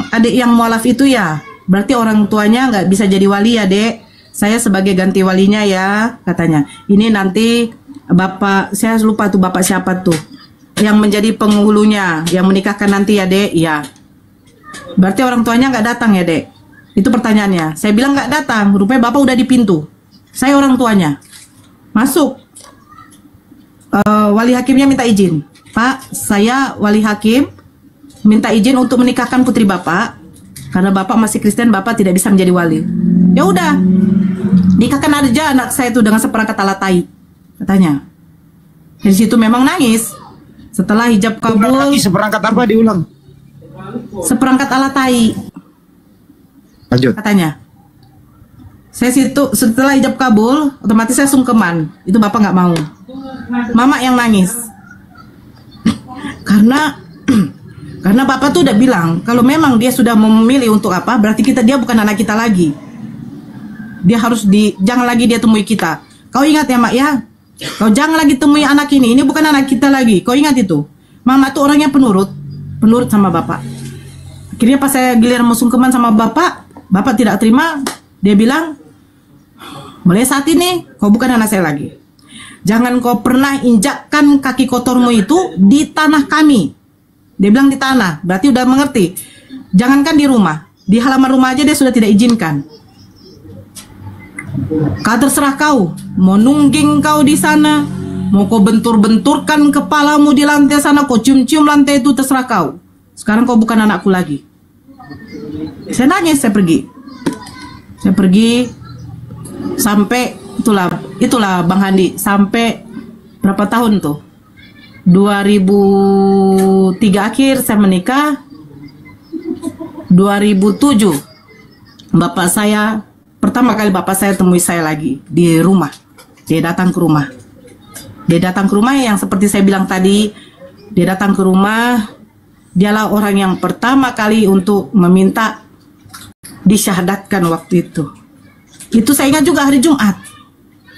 adik yang mualaf itu ya. Berarti orang tuanya nggak bisa jadi wali ya dek. Saya sebagai ganti walinya ya katanya. Ini nanti bapak, saya lupa tuh bapak siapa tuh. Yang menjadi penghulunya, yang menikahkan nanti ya dek. Ya. Berarti orang tuanya nggak datang ya dek. Itu pertanyaannya. Saya bilang nggak datang. Rupanya bapak udah di pintu. Saya orang tuanya. Masuk. Wali hakimnya minta izin. Pak, saya wali hakim minta izin untuk menikahkan putri bapak. Karena bapak masih Kristen, bapak tidak bisa menjadi wali. Ya udah, nikahkan aja anak saya itu dengan seperangkat alat tai, katanya. Dari situ memang nangis. Setelah hijab kabul. Seperangkat apa diulang? Seperangkat alat tai. Lanjut. Katanya. Saya situ setelah hijab kabul, otomatis saya sungkeman. Itu bapak nggak mau. Mama yang nangis. Karena bapak tuh udah bilang kalau memang dia sudah memilih untuk apa, berarti dia bukan anak kita lagi. Dia harus jangan lagi dia temui kita. Kau ingat ya mak ya, kau jangan lagi temui anak ini bukan anak kita lagi. Kau ingat itu. Mama tuh orangnya penurut sama bapak. Akhirnya pas saya giliran mau sungkeman sama bapak tidak terima. Dia bilang, mulai saat ini kau bukan anak saya lagi. Jangan kau pernah injakkan kaki kotormu itu di tanah kami. Dia bilang di tanah, berarti udah mengerti. Jangankan di rumah, di halaman rumah aja dia sudah tidak izinkan. Kau terserah kau, mau nungging kau di sana, mau kau bentur-benturkan kepalamu di lantai sana, kau cium-cium lantai itu terserah kau. Sekarang kau bukan anakku lagi. Saya nangis, saya pergi. Sampai itulah Bang Handi, sampai berapa tahun tuh? 2003 akhir saya menikah. 2007 pertama kali bapak saya temui saya lagi di rumah. Dia datang ke rumah yang seperti saya bilang tadi. Dia datang ke rumah. Dialah orang yang pertama kali untuk meminta disyahadatkan waktu itu. Itu saya ingat juga hari Jumat.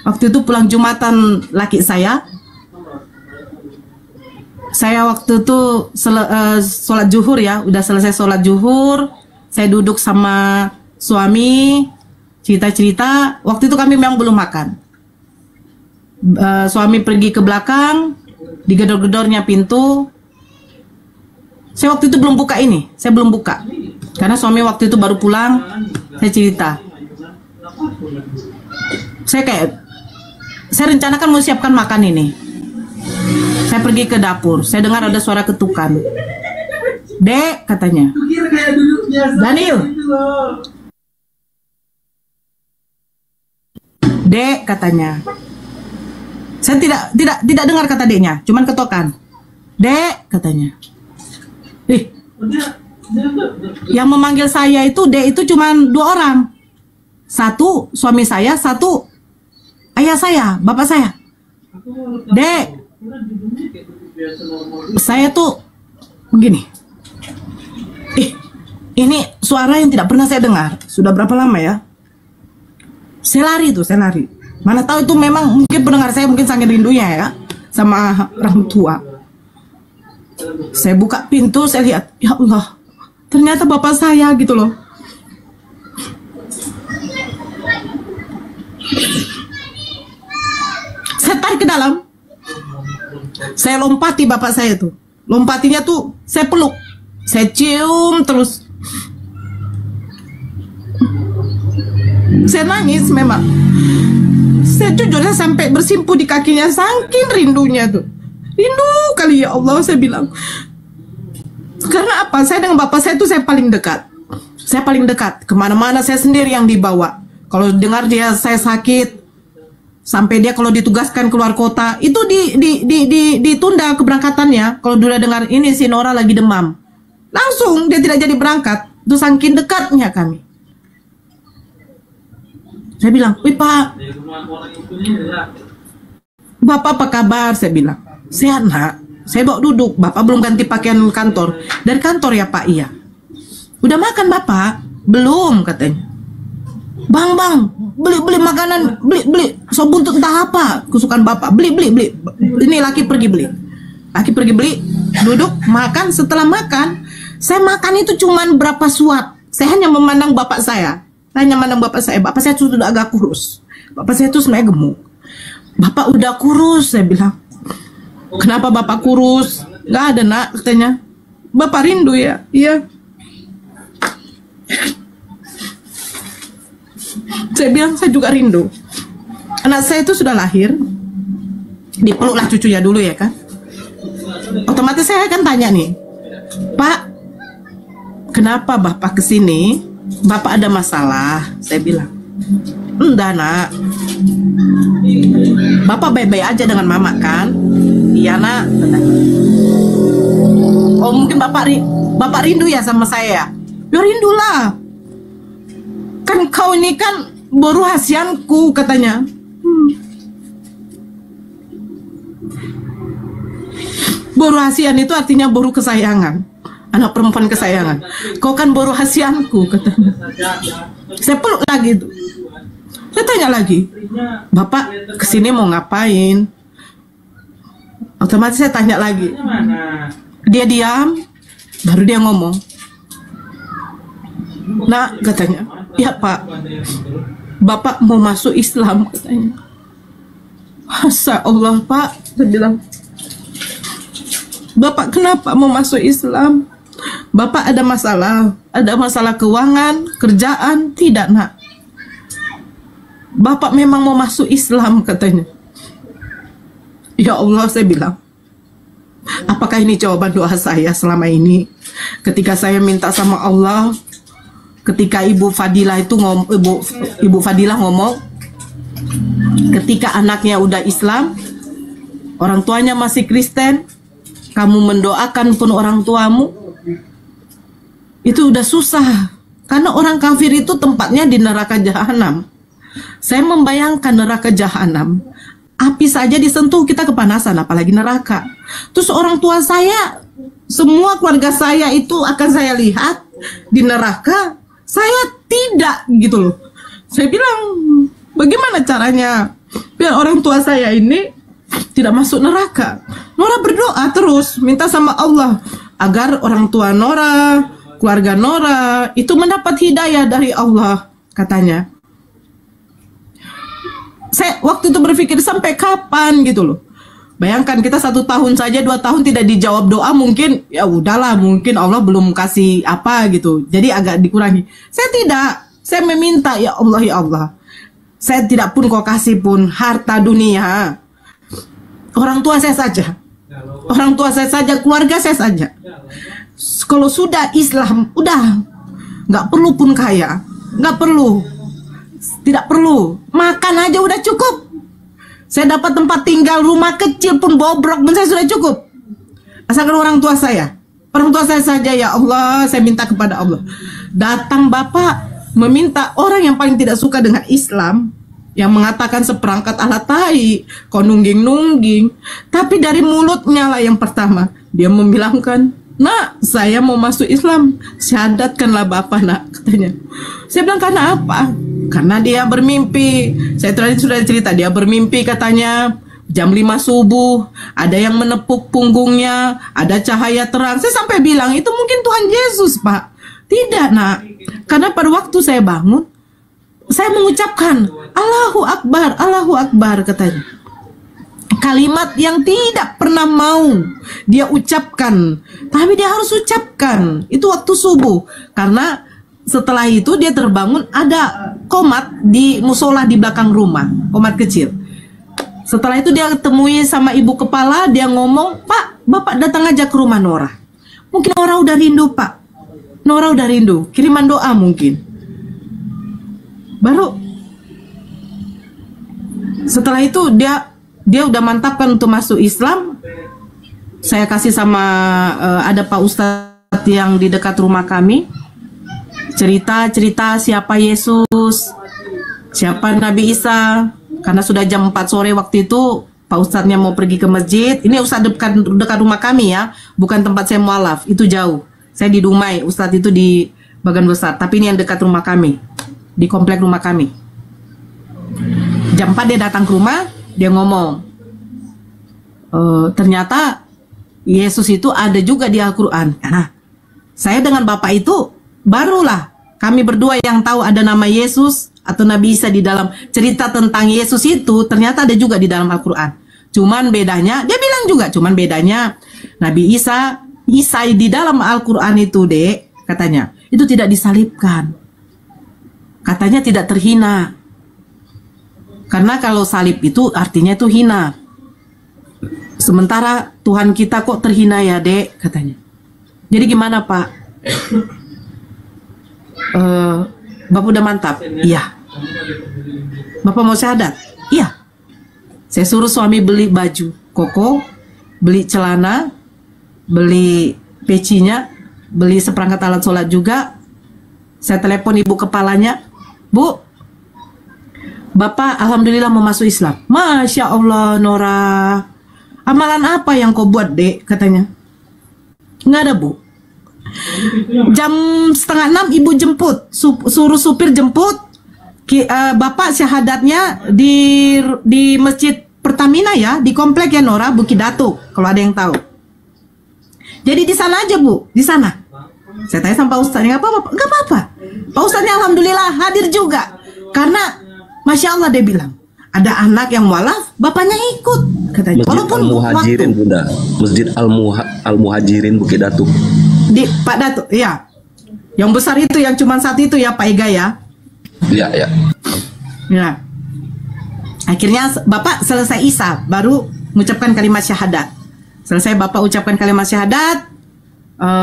Waktu itu pulang Jumatan laki saya. Saya waktu itu sholat zuhur ya, udah selesai sholat zuhur, saya duduk sama suami, cerita-cerita. Waktu itu kami memang belum makan. Suami pergi ke belakang, digedor-gedornya pintu. Saya waktu itu belum buka saya belum buka. Karena suami waktu itu baru pulang, saya cerita. Saya rencanakan mau siapkan makan ini. Saya pergi ke dapur, saya dengar ada suara ketukan. Dek, katanya. Daniel. Dek, katanya. Saya tidak dengar kata deknya, cuman ketokan. Dek, katanya. Yang memanggil saya itu dek itu cuman 2 orang. Satu suami saya, satu ayah saya, bapak saya. Dek, saya tuh begini. Ini suara yang tidak pernah saya dengar. Sudah berapa lama ya? Saya lari. Mana tahu itu memang mungkin pendengar saya mungkin sangat rindunya ya sama orang tua. Saya buka pintu, saya lihat, ya Allah, ternyata bapak saya gitu loh. Saya tarik ke dalam. Saya lompati bapak saya tuh. Lompatinya tuh saya peluk. Saya cium terus. Saya nangis memang. Saya jujur sampai bersimpu di kakinya saking rindunya tuh. Rindu kali ya Allah, saya bilang. Karena apa? Saya dengan bapak saya tuh saya paling dekat. Saya paling dekat. Kemana-mana saya sendiri yang dibawa. Kalau dengar dia saya sakit, sampai dia kalau ditugaskan keluar kota, itu ditunda keberangkatannya. Kalau dia dengar ini si Nora lagi demam, langsung dia tidak jadi berangkat. Itu saking dekatnya kami. Saya bilang, wih Pak, Bapak apa kabar? Saya bilang, sehat nak. Saya bawa duduk, Bapak belum ganti pakaian kantor. Dari kantor ya Pak? Iya. Udah makan Bapak? Belum katanya. Bang, beli makanan, beli sop buntut entah apa kesukaan Bapak. Beli. Ini laki pergi beli, duduk, makan. Setelah makan, saya makan itu cuman berapa suap. Saya hanya memandang bapak saya. Bapak saya itu sudah agak kurus. Bapak saya itu sebenarnya gemuk. Bapak udah kurus, saya bilang. Kenapa Bapak kurus? Gak ada nak, katanya. Bapak rindu ya? Iya. Saya bilang, saya juga rindu. Anak saya itu sudah lahir. Dipeluklah cucunya dulu ya kan. Otomatis saya akan tanya nih, Pak, kenapa Bapak kesini? Bapak ada masalah? Saya bilang, enggak nak. Bapak baik-baik aja dengan mama kan? Iya nak. Oh mungkin Bapak rindu ya sama saya? Ya rindulah. Kan kau ini kan baru hasianku katanya. Baru hasian itu artinya baru kesayangan. Anak perempuan kesayangan. Kau kan baru hasianku katanya. Saya peluk lagi tuh. Saya tanya lagi, Bapak kesini mau ngapain? Otomatis saya tanya lagi. Dia diam, baru dia ngomong. Nah katanya, ya Pak, Bapak mau masuk Islam katanya. Masya Allah Pak, saya bilang, Bapak kenapa mau masuk Islam? Bapak ada masalah keuangan, kerjaan? Tidak nak. Bapak memang mau masuk Islam katanya. Ya Allah, saya bilang, apakah ini jawaban doa saya selama ini? Ketika saya minta sama Allah, ketika Ibu Fadilah ngomong, ketika anaknya udah Islam, orang tuanya masih Kristen, kamu mendoakan pun orang tuamu, itu udah susah. Karena orang kafir itu tempatnya di neraka jahanam. Saya membayangkan neraka jahanam, api saja disentuh kita kepanasan, apalagi neraka. Terus orang tua saya, semua keluarga saya itu akan saya lihat di neraka, saya tidak gitu loh. Saya bilang, bagaimana caranya biar orang tua saya ini tidak masuk neraka? Nora berdoa terus, minta sama Allah agar orang tua Nora, keluarga Nora itu mendapat hidayah dari Allah katanya. Saya waktu itu berpikir sampai kapan gitu loh. Bayangkan kita 1 tahun saja, 2 tahun tidak dijawab doa, mungkin ya udahlah, mungkin Allah belum kasih apa gitu. Jadi agak dikurangi. Saya tidak, saya meminta ya Allah, saya tidak pun kau kasih pun harta dunia. Orang tua saya saja, keluarga saya saja. Kalau sudah Islam, udah nggak perlu pun kaya, nggak perlu, tidak perlu, makan aja udah cukup. Saya dapat tempat tinggal, rumah kecil pun bobrok pun saya sudah cukup. Asalkan orang tua saya saja ya Allah, saya minta kepada Allah. Datang Bapak meminta orang yang paling tidak suka dengan Islam, yang mengatakan seperangkat alat tai, kau nungging-nungging. Tapi dari mulutnya lah yang pertama, dia membilangkan, "Nak, saya mau masuk Islam, syahadatkanlah Bapak, Nak," katanya. Saya bilang, "Karena apa?" "Karena dia bermimpi." Saya tadi sudah cerita, dia bermimpi katanya jam 5 subuh, ada yang menepuk punggungnya, ada cahaya terang. Saya sampai bilang, "Itu mungkin Tuhan Yesus, Pak." "Tidak, Nak. Karena pada waktu saya bangun, saya mengucapkan Allahu Akbar, Allahu Akbar," katanya. Kalimat yang tidak pernah mau dia ucapkan, tapi dia harus ucapkan. Itu waktu subuh. Karena setelah itu dia terbangun, ada komat di musola di belakang rumah, komat kecil. Setelah itu dia ketemui sama ibu kepala, dia ngomong, "Pak, Bapak datang aja ke rumah Nora. Mungkin Nora udah rindu, Pak. Nora udah rindu, kiriman doa mungkin." Baru setelah itu dia udah mantapkan untuk masuk Islam. Saya kasih sama ada Pak Ustadz yang di dekat rumah kami, cerita siapa Yesus, siapa Nabi Isa. Karena sudah jam 4 sore waktu itu, Pak Ustadznya mau pergi ke masjid. Ini Ustadz dekat rumah kami ya, bukan tempat saya mualaf, itu jauh. Saya di Dumai, Ustadz itu di Bagan Besar, tapi ini yang dekat rumah kami, di komplek rumah kami. Jam 4 dia datang ke rumah, dia ngomong, "Ternyata Yesus itu ada juga di Al-Quran." Nah, saya dengan Bapak itu barulah kami berdua yang tahu ada nama Yesus atau Nabi Isa di dalam cerita tentang Yesus itu, ternyata ada juga di dalam Al-Quran. Cuman bedanya, dia bilang juga, cuman bedanya Nabi Isa di dalam Al-Quran itu, Dek, katanya, itu tidak disalibkan. Katanya tidak terhina. Karena kalau salib itu artinya itu hina. Sementara Tuhan kita kok terhina ya, Dek, katanya. Jadi gimana, Pak? Bapak udah mantap? Iya. Bapak mau syahadat? Iya. Saya suruh suami beli baju koko, beli celana, beli pecinya, beli seperangkat alat sholat juga. Saya telepon ibu kepalanya, "Bu, Bapak alhamdulillah mau masuk Islam." "Masya Allah, Nora. Amalan apa yang kau buat, Dek?" katanya. "Nggak ada, Bu. Jam 5:30 ibu jemput, suruh supir jemput. Bapak syahadatnya di masjid Pertamina ya, di komplek ya, Nora, Bukit Datuk, kalau ada yang tahu. Jadi di sana aja, Bu, di sana." Saya tanya sama Pak Ustadz, "Nggak apa-apa?" "Nggak apa-apa." Pak Ustadznya alhamdulillah hadir juga. Karena Masya Allah, dia bilang, ada anak yang mualaf, bapaknya ikut, katanya. Masjid Walaupun Al-Muhajirin, waktu, Bunda. Masjid Al-Muhajirin Bukit Datuk. di Pak Datuk, ya. Yang besar itu, yang cuma satu itu ya, Pak Ega ya. Iya, ya. Ya. Akhirnya Bapak selesai Isa, baru mengucapkan kalimat syahadat. Selesai Bapak ucapkan kalimat syahadat,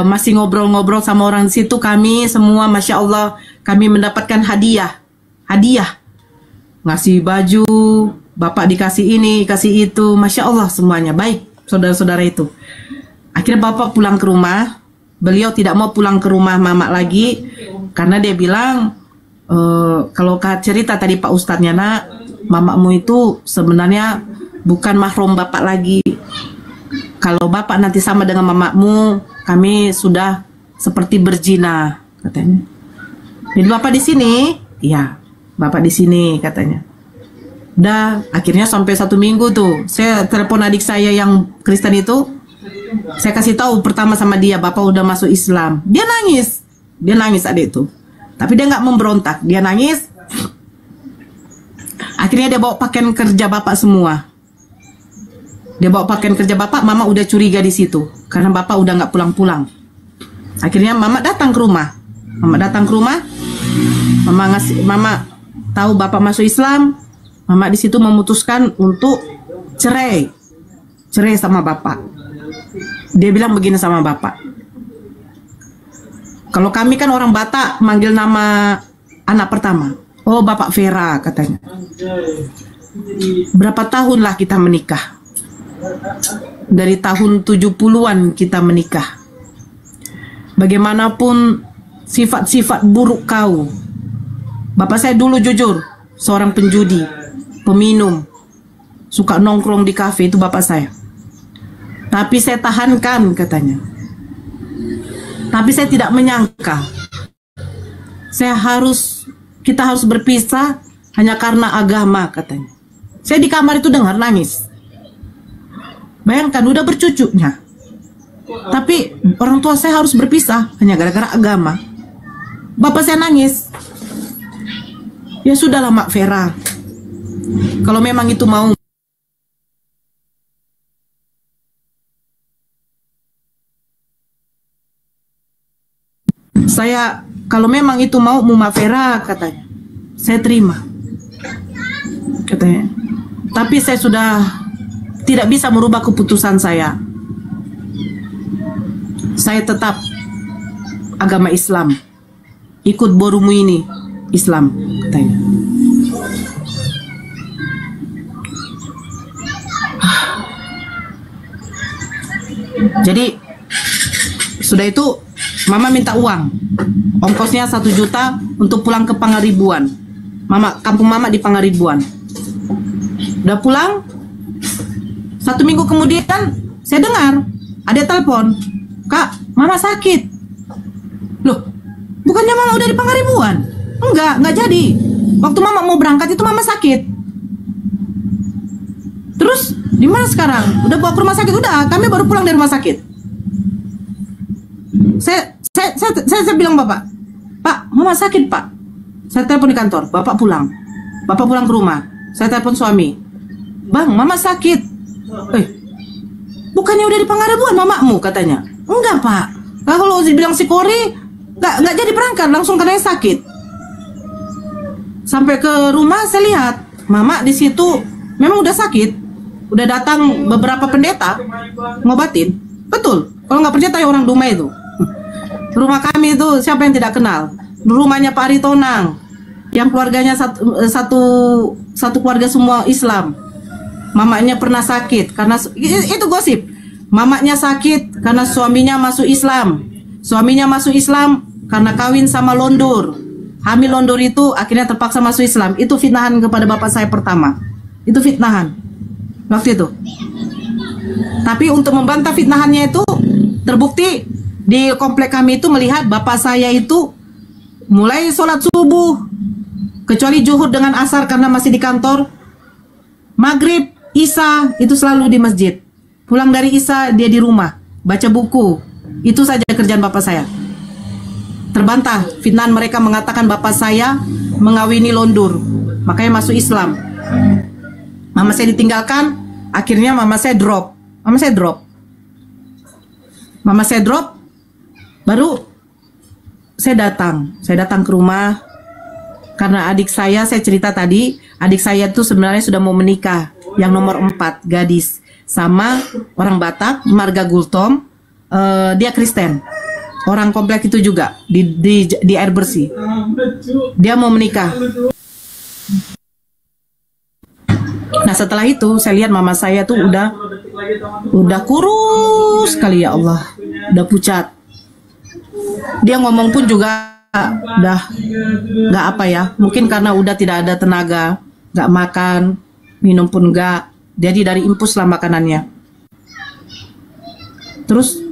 masih ngobrol-ngobrol sama orang di situ, kami semua, Masya Allah, kami mendapatkan hadiah. Ngasih baju, Bapak dikasih ini, kasih itu, Masya Allah semuanya, baik saudara-saudara itu. Akhirnya Bapak pulang ke rumah. Beliau tidak mau pulang ke rumah Mama lagi, karena dia bilang, kalau cerita tadi Pak Ustadznya, "Nak, mamamu itu sebenarnya bukan mahram Bapak lagi. Kalau Bapak nanti sama dengan mamamu, kami sudah seperti berzina," katanya. "Jadi Bapak di sini?" "Iya, Bapak di sini," katanya. Dah, akhirnya sampai 1 minggu tuh, saya telepon adik saya yang Kristen itu. Saya kasih tahu pertama sama dia, Bapak udah masuk Islam. Dia nangis adik itu. Tapi dia nggak memberontak, dia nangis. Akhirnya dia bawa pakaian kerja Bapak semua. Dia bawa pakaian kerja Bapak, Mama udah curiga di situ, karena Bapak udah nggak pulang-pulang. Akhirnya Mama datang ke rumah. Mama tahu Bapak masuk Islam. Mama di situ memutuskan untuk cerai sama Bapak. Dia bilang begini sama Bapak, "Kalau kami kan orang Batak manggil nama anak pertama, oh Bapak Vera," katanya. "Berapa tahun lah kita menikah? Dari tahun 70-an kita menikah. Bagaimanapun sifat-sifat buruk kau, Bapak saya dulu jujur, seorang penjudi, peminum, suka nongkrong di kafe, itu Bapak saya. Tapi saya tahankan," katanya. Tapi saya tidak menyangka kita harus berpisah hanya karena agama, katanya. Saya di kamar itu dengar nangis. Bayangkan, udah bercucunya. Tapi orang tua saya harus berpisah hanya gara-gara agama. Bapak saya nangis. Ya sudahlah Mak Vera, kalau memang itu mau. Kalau memang itu mau Mak Vera, katanya, saya terima, katanya. Tapi saya sudah tidak bisa merubah keputusan saya. Saya tetap agama Islam, ikut borumu ini Islam, katanya. Jadi sudah itu Mama minta uang, ongkosnya 1 juta untuk pulang ke Pangaribuan. Kampung Mama di Pangaribuan. Udah pulang, 1 minggu kemudian saya dengar ada telepon, Kak, Mama sakit. Loh, bukannya Mama udah di Pangaribuan? Enggak jadi. Waktu Mama mau berangkat itu Mama sakit. Terus di mana sekarang? Udah bawa ke rumah sakit? Udah, kami baru pulang dari rumah sakit. Saya bilang Bapak, Pak, Mama sakit Pak. Saya telepon di kantor, Bapak pulang ke rumah. Saya telepon suami, Bang, Mama sakit. Bukannya udah di Pangaribuan mamamu, katanya. Enggak Pak, kalau dibilang si Kori nggak jadi berangkat, langsung katanya sakit. Sampai ke rumah saya lihat Mama di situ memang udah sakit. Udah datang beberapa pendeta ngobatin. Betul, kalau nggak percaya tanya orang Dumai itu. Rumah kami itu siapa yang tidak kenal? Rumahnya Pak Aritonang, yang keluarganya satu keluarga semua Islam. Mamanya pernah sakit karena itu gosip. Mamanya sakit karena suaminya masuk Islam. Suaminya masuk Islam karena kawin sama Londur. Hamil Londur itu akhirnya terpaksa masuk Islam. Itu fitnahan kepada bapak saya pertama. Itu fitnahan waktu itu. Tapi untuk membantah fitnahannya itu terbukti di komplek kami itu melihat bapak saya itu mulai sholat subuh, kecuali zuhur dengan asar karena masih di kantor, maghrib, isya itu selalu di masjid. Pulang dari isya dia di rumah baca buku. Itu saja kerjaan bapak saya. Terbantah fitnahan mereka mengatakan bapak saya mengawini Londur, makanya masuk Islam. Mama saya ditinggalkan, akhirnya mama saya drop. Baru saya datang ke rumah karena adik saya cerita tadi, adik saya tuh sebenarnya sudah mau menikah, yang nomor 4, gadis, sama orang Batak, marga Gultom, dia Kristen, orang komplek itu juga di air bersih, dia mau menikah. Nah setelah itu saya lihat mama saya tuh udah kurus sekali, ya Allah, udah pucat. Dia ngomong pun juga udah nggak apa ya, mungkin karena udah tidak ada tenaga, nggak makan, minum pun nggak, jadi dari impus lah makanannya. Terus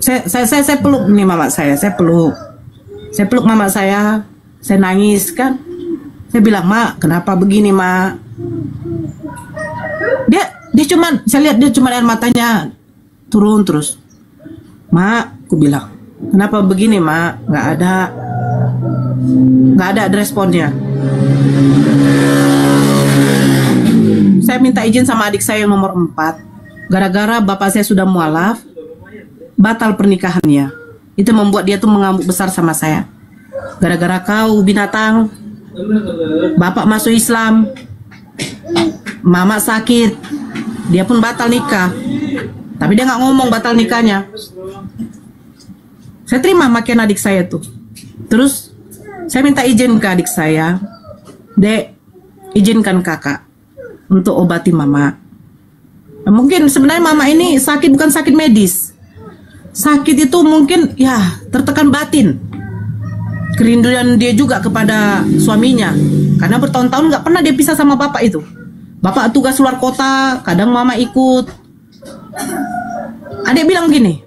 saya peluk nih mama saya peluk mama saya nangis kan. Saya bilang, Mak, kenapa begini, Mak? Dia cuman, saya lihat dia cuma air matanya turun terus. Mak, aku bilang, kenapa begini, Mak? Nggak ada responnya. Saya minta izin sama adik saya yang nomor 4. Gara-gara bapak saya sudah mualaf, batal pernikahannya. Itu membuat dia tuh mengamuk besar sama saya. Gara-gara kau binatang, bapak masuk Islam, mama sakit, dia pun batal nikah. Tapi dia nggak ngomong batal nikahnya. Saya terima makian adik saya tuh. Terus saya minta izin ke adik saya, Dek, izinkan kakak untuk obati mama. Mungkin sebenarnya mama ini sakit bukan sakit medis. Sakit itu mungkin ya tertekan batin. Kerinduan dia juga kepada suaminya, karena bertahun-tahun nggak pernah dia pisah sama bapak itu. Bapak tugas luar kota, kadang mama ikut. Adik bilang gini,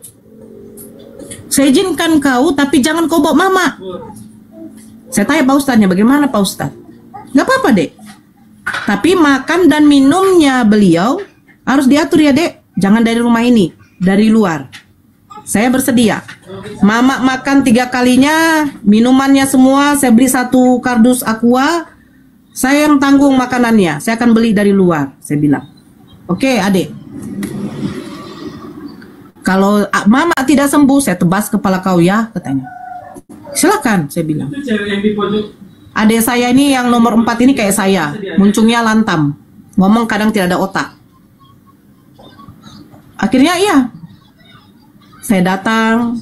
saya izinkan kau, tapi jangan kau bawa mama. Saya tanya Pak Ustadznya, bagaimana Pak Ustadz? Gak apa-apa dek, tapi makan dan minumnya beliau harus diatur ya dek. Jangan dari rumah ini, dari luar. Saya bersedia. Mama makan 3 kalinya, minumannya semua saya beli 1 kardus aqua. Saya yang tanggung makanannya, saya akan beli dari luar. Saya bilang, oke adik, kalau mama tidak sembuh, saya tebas kepala kau ya, katanya. Silakan, saya bilang. Adik saya ini yang nomor 4 ini kayak saya, muncungnya lantam, ngomong kadang tidak ada otak. Akhirnya iya, saya datang,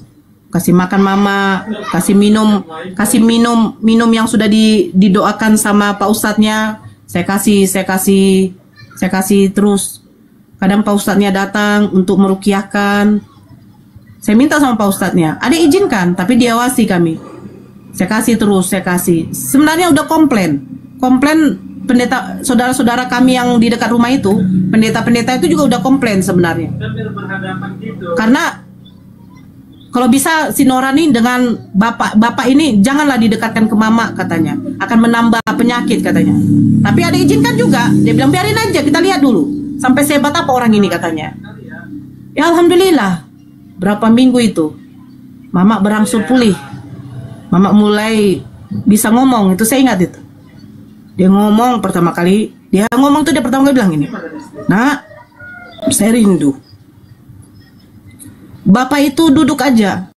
kasih makan mama, kasih minum yang sudah didoakan sama Pak Ustadznya. Saya kasih terus. Kadang Pak Ustadznya datang untuk merukiahkan. Saya minta sama Pak Ustadznya, ada izinkan, tapi diawasi kami. Saya kasih terus, saya kasih. Sebenarnya udah komplain pendeta, saudara-saudara kami yang di dekat rumah itu, pendeta-pendeta itu juga udah komplain sebenarnya. Karena kalau bisa si Norani dengan bapak ini janganlah didekatkan ke mama, katanya. Akan menambah penyakit, katanya. Tapi ada izinkan juga. Dia bilang biarin aja, kita lihat dulu. Sampai sehebat apa orang ini, katanya. Ya alhamdulillah. Berapa minggu itu mama berangsur pulih. Mama mulai bisa ngomong, itu saya ingat itu. Dia ngomong pertama kali, dia pertama kali bilang ini, "Nak, saya rindu." Bapak itu duduk aja.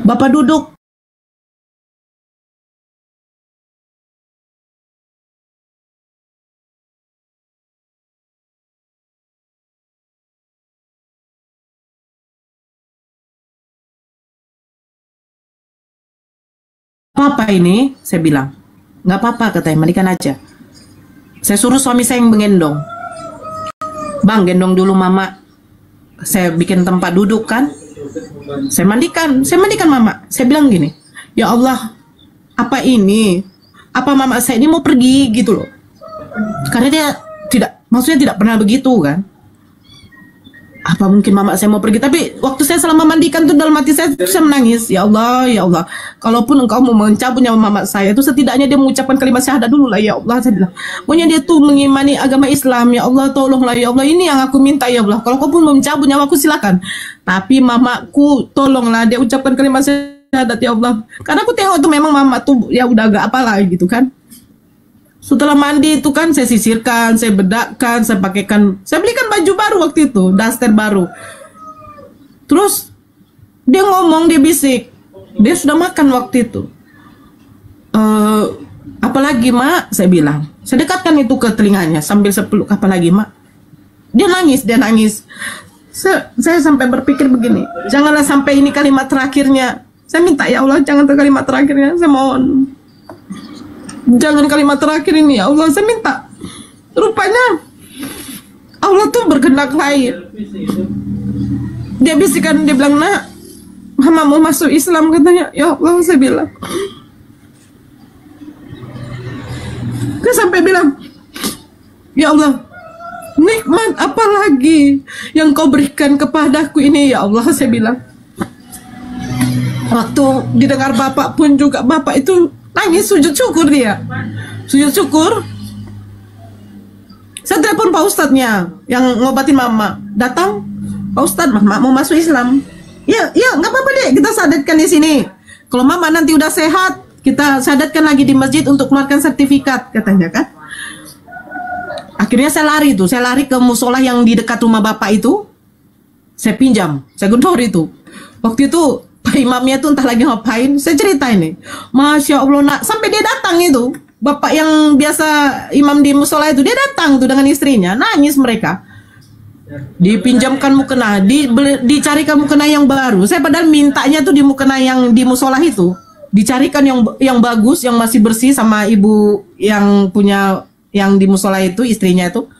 Bapak duduk. Apa ini? Saya bilang, nggak apa-apa, katanya, mandikan aja. Saya suruh suami saya yang menggendong. Bang, gendong dulu mama. Saya bikin tempat duduk kan. Saya mandikan mama. Saya bilang gini, ya Allah, apa ini? Apa mama saya ini mau pergi gitu loh. Karena dia maksudnya tidak pernah begitu kan. Apa mungkin mama saya mau pergi? Tapi waktu saya selama mandikan tuh dalam hati saya menangis. Ya Allah, ya Allah. Kalaupun engkau mau mencabut nyawa mama saya, itu setidaknya dia mengucapkan kalimat syahadat dulu lah, ya Allah. Saya bilang, pokoknya dia tuh mengimani agama Islam. Ya Allah, tolonglah ya Allah. Ini yang aku minta ya Allah. Kalau kau pun mau mencabut nyawaku silakan. Tapi mamaku tolonglah dia ucapkan kalimat syahadat ya Allah. Karena aku tengok tuh memang mama tuh ya udah agak apalah gitu kan. Setelah mandi itu kan saya sisirkan, saya bedakkan, saya pakaikan, saya belikan baju baru waktu itu, daster baru. Terus dia ngomong, dia bisik, dia sudah makan waktu itu. Apalagi mak, saya bilang, saya dekatkan itu ke telinganya sambil sepeluk, apalagi mak. Dia nangis. Saya sampai berpikir begini, janganlah sampai ini kalimat terakhirnya. Saya minta ya Allah, jangan kalimat terakhirnya, saya mohon. Jangan kalimat terakhir ini ya Allah, saya minta. Rupanya Allah tuh berkehendak lain. Dia bisikan, dia bilang, "Nak, mama mau masuk Islam," katanya. Ya Allah, saya bilang. Dia sampai bilang, "Ya Allah, nikmat apa lagi yang kau berikan kepadaku ini ya Allah," saya bilang. Waktu didengar bapak pun juga, bapak itu nangis, sujud syukur dia. Sujud syukur. Saya telepon Pak Ustadznya yang ngobatin mama. Datang, "Pak Ustadz, mama mau masuk Islam." Ya, nggak apa-apa deh, kita sadatkan di sini. Kalau mama nanti udah sehat, kita sadatkan lagi di masjid untuk keluarkan sertifikat, katanya kan. Akhirnya saya lari ke musola yang di dekat rumah bapak itu. Saya pinjam, saya gedor itu. Waktu itu Pak imamnya tuh entah lagi ngapain, saya cerita ini. Masya Allah, nak, sampai dia datang itu. Bapak yang biasa imam di musola itu, dia datang tuh dengan istrinya, nangis mereka. Dipinjamkan mukena, dicarikan mukena yang baru. Saya padahal mintanya tuh di mukena yang di musola itu, dicarikan yang bagus, yang masih bersih sama ibu yang punya yang di musola itu, istrinya itu.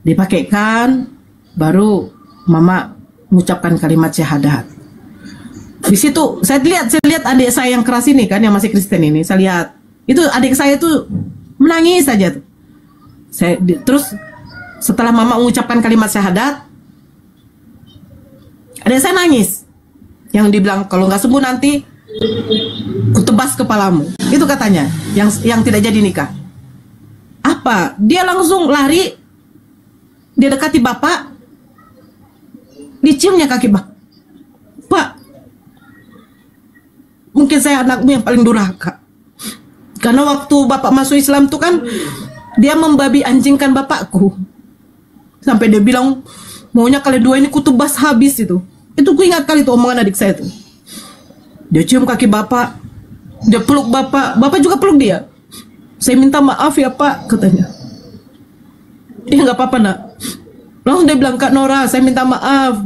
Dipakaikan, baru mama mengucapkan kalimat syahadat. Di situ saya lihat adik saya yang keras ini kan, yang masih Kristen ini, saya lihat itu adik saya tuh menangis saja tuh. Terus Setelah mama mengucapkan kalimat syahadat, ada saya nangis. Yang dibilang kalau nggak sembuh nanti kutebas kepalamu. Itu katanya yang tidak jadi nikah. Apa? Dia langsung lari, dia dekati bapak, diciumnya kaki bapak. Pak, mungkin saya anakmu yang paling durhaka. Karena waktu bapak masuk Islam tuh kan dia membabi anjingkan bapakku. Sampai dia bilang, maunya kalian dua ini kutebas habis itu. Itu ku ingat kali tuh omongan adik saya tuh. Dia cium kaki bapak, dia peluk bapak, bapak juga peluk dia. Saya minta maaf ya pak, katanya. Dia nggak apa-apa nak. Langsung dia bilang, Kak Nora, saya minta maaf.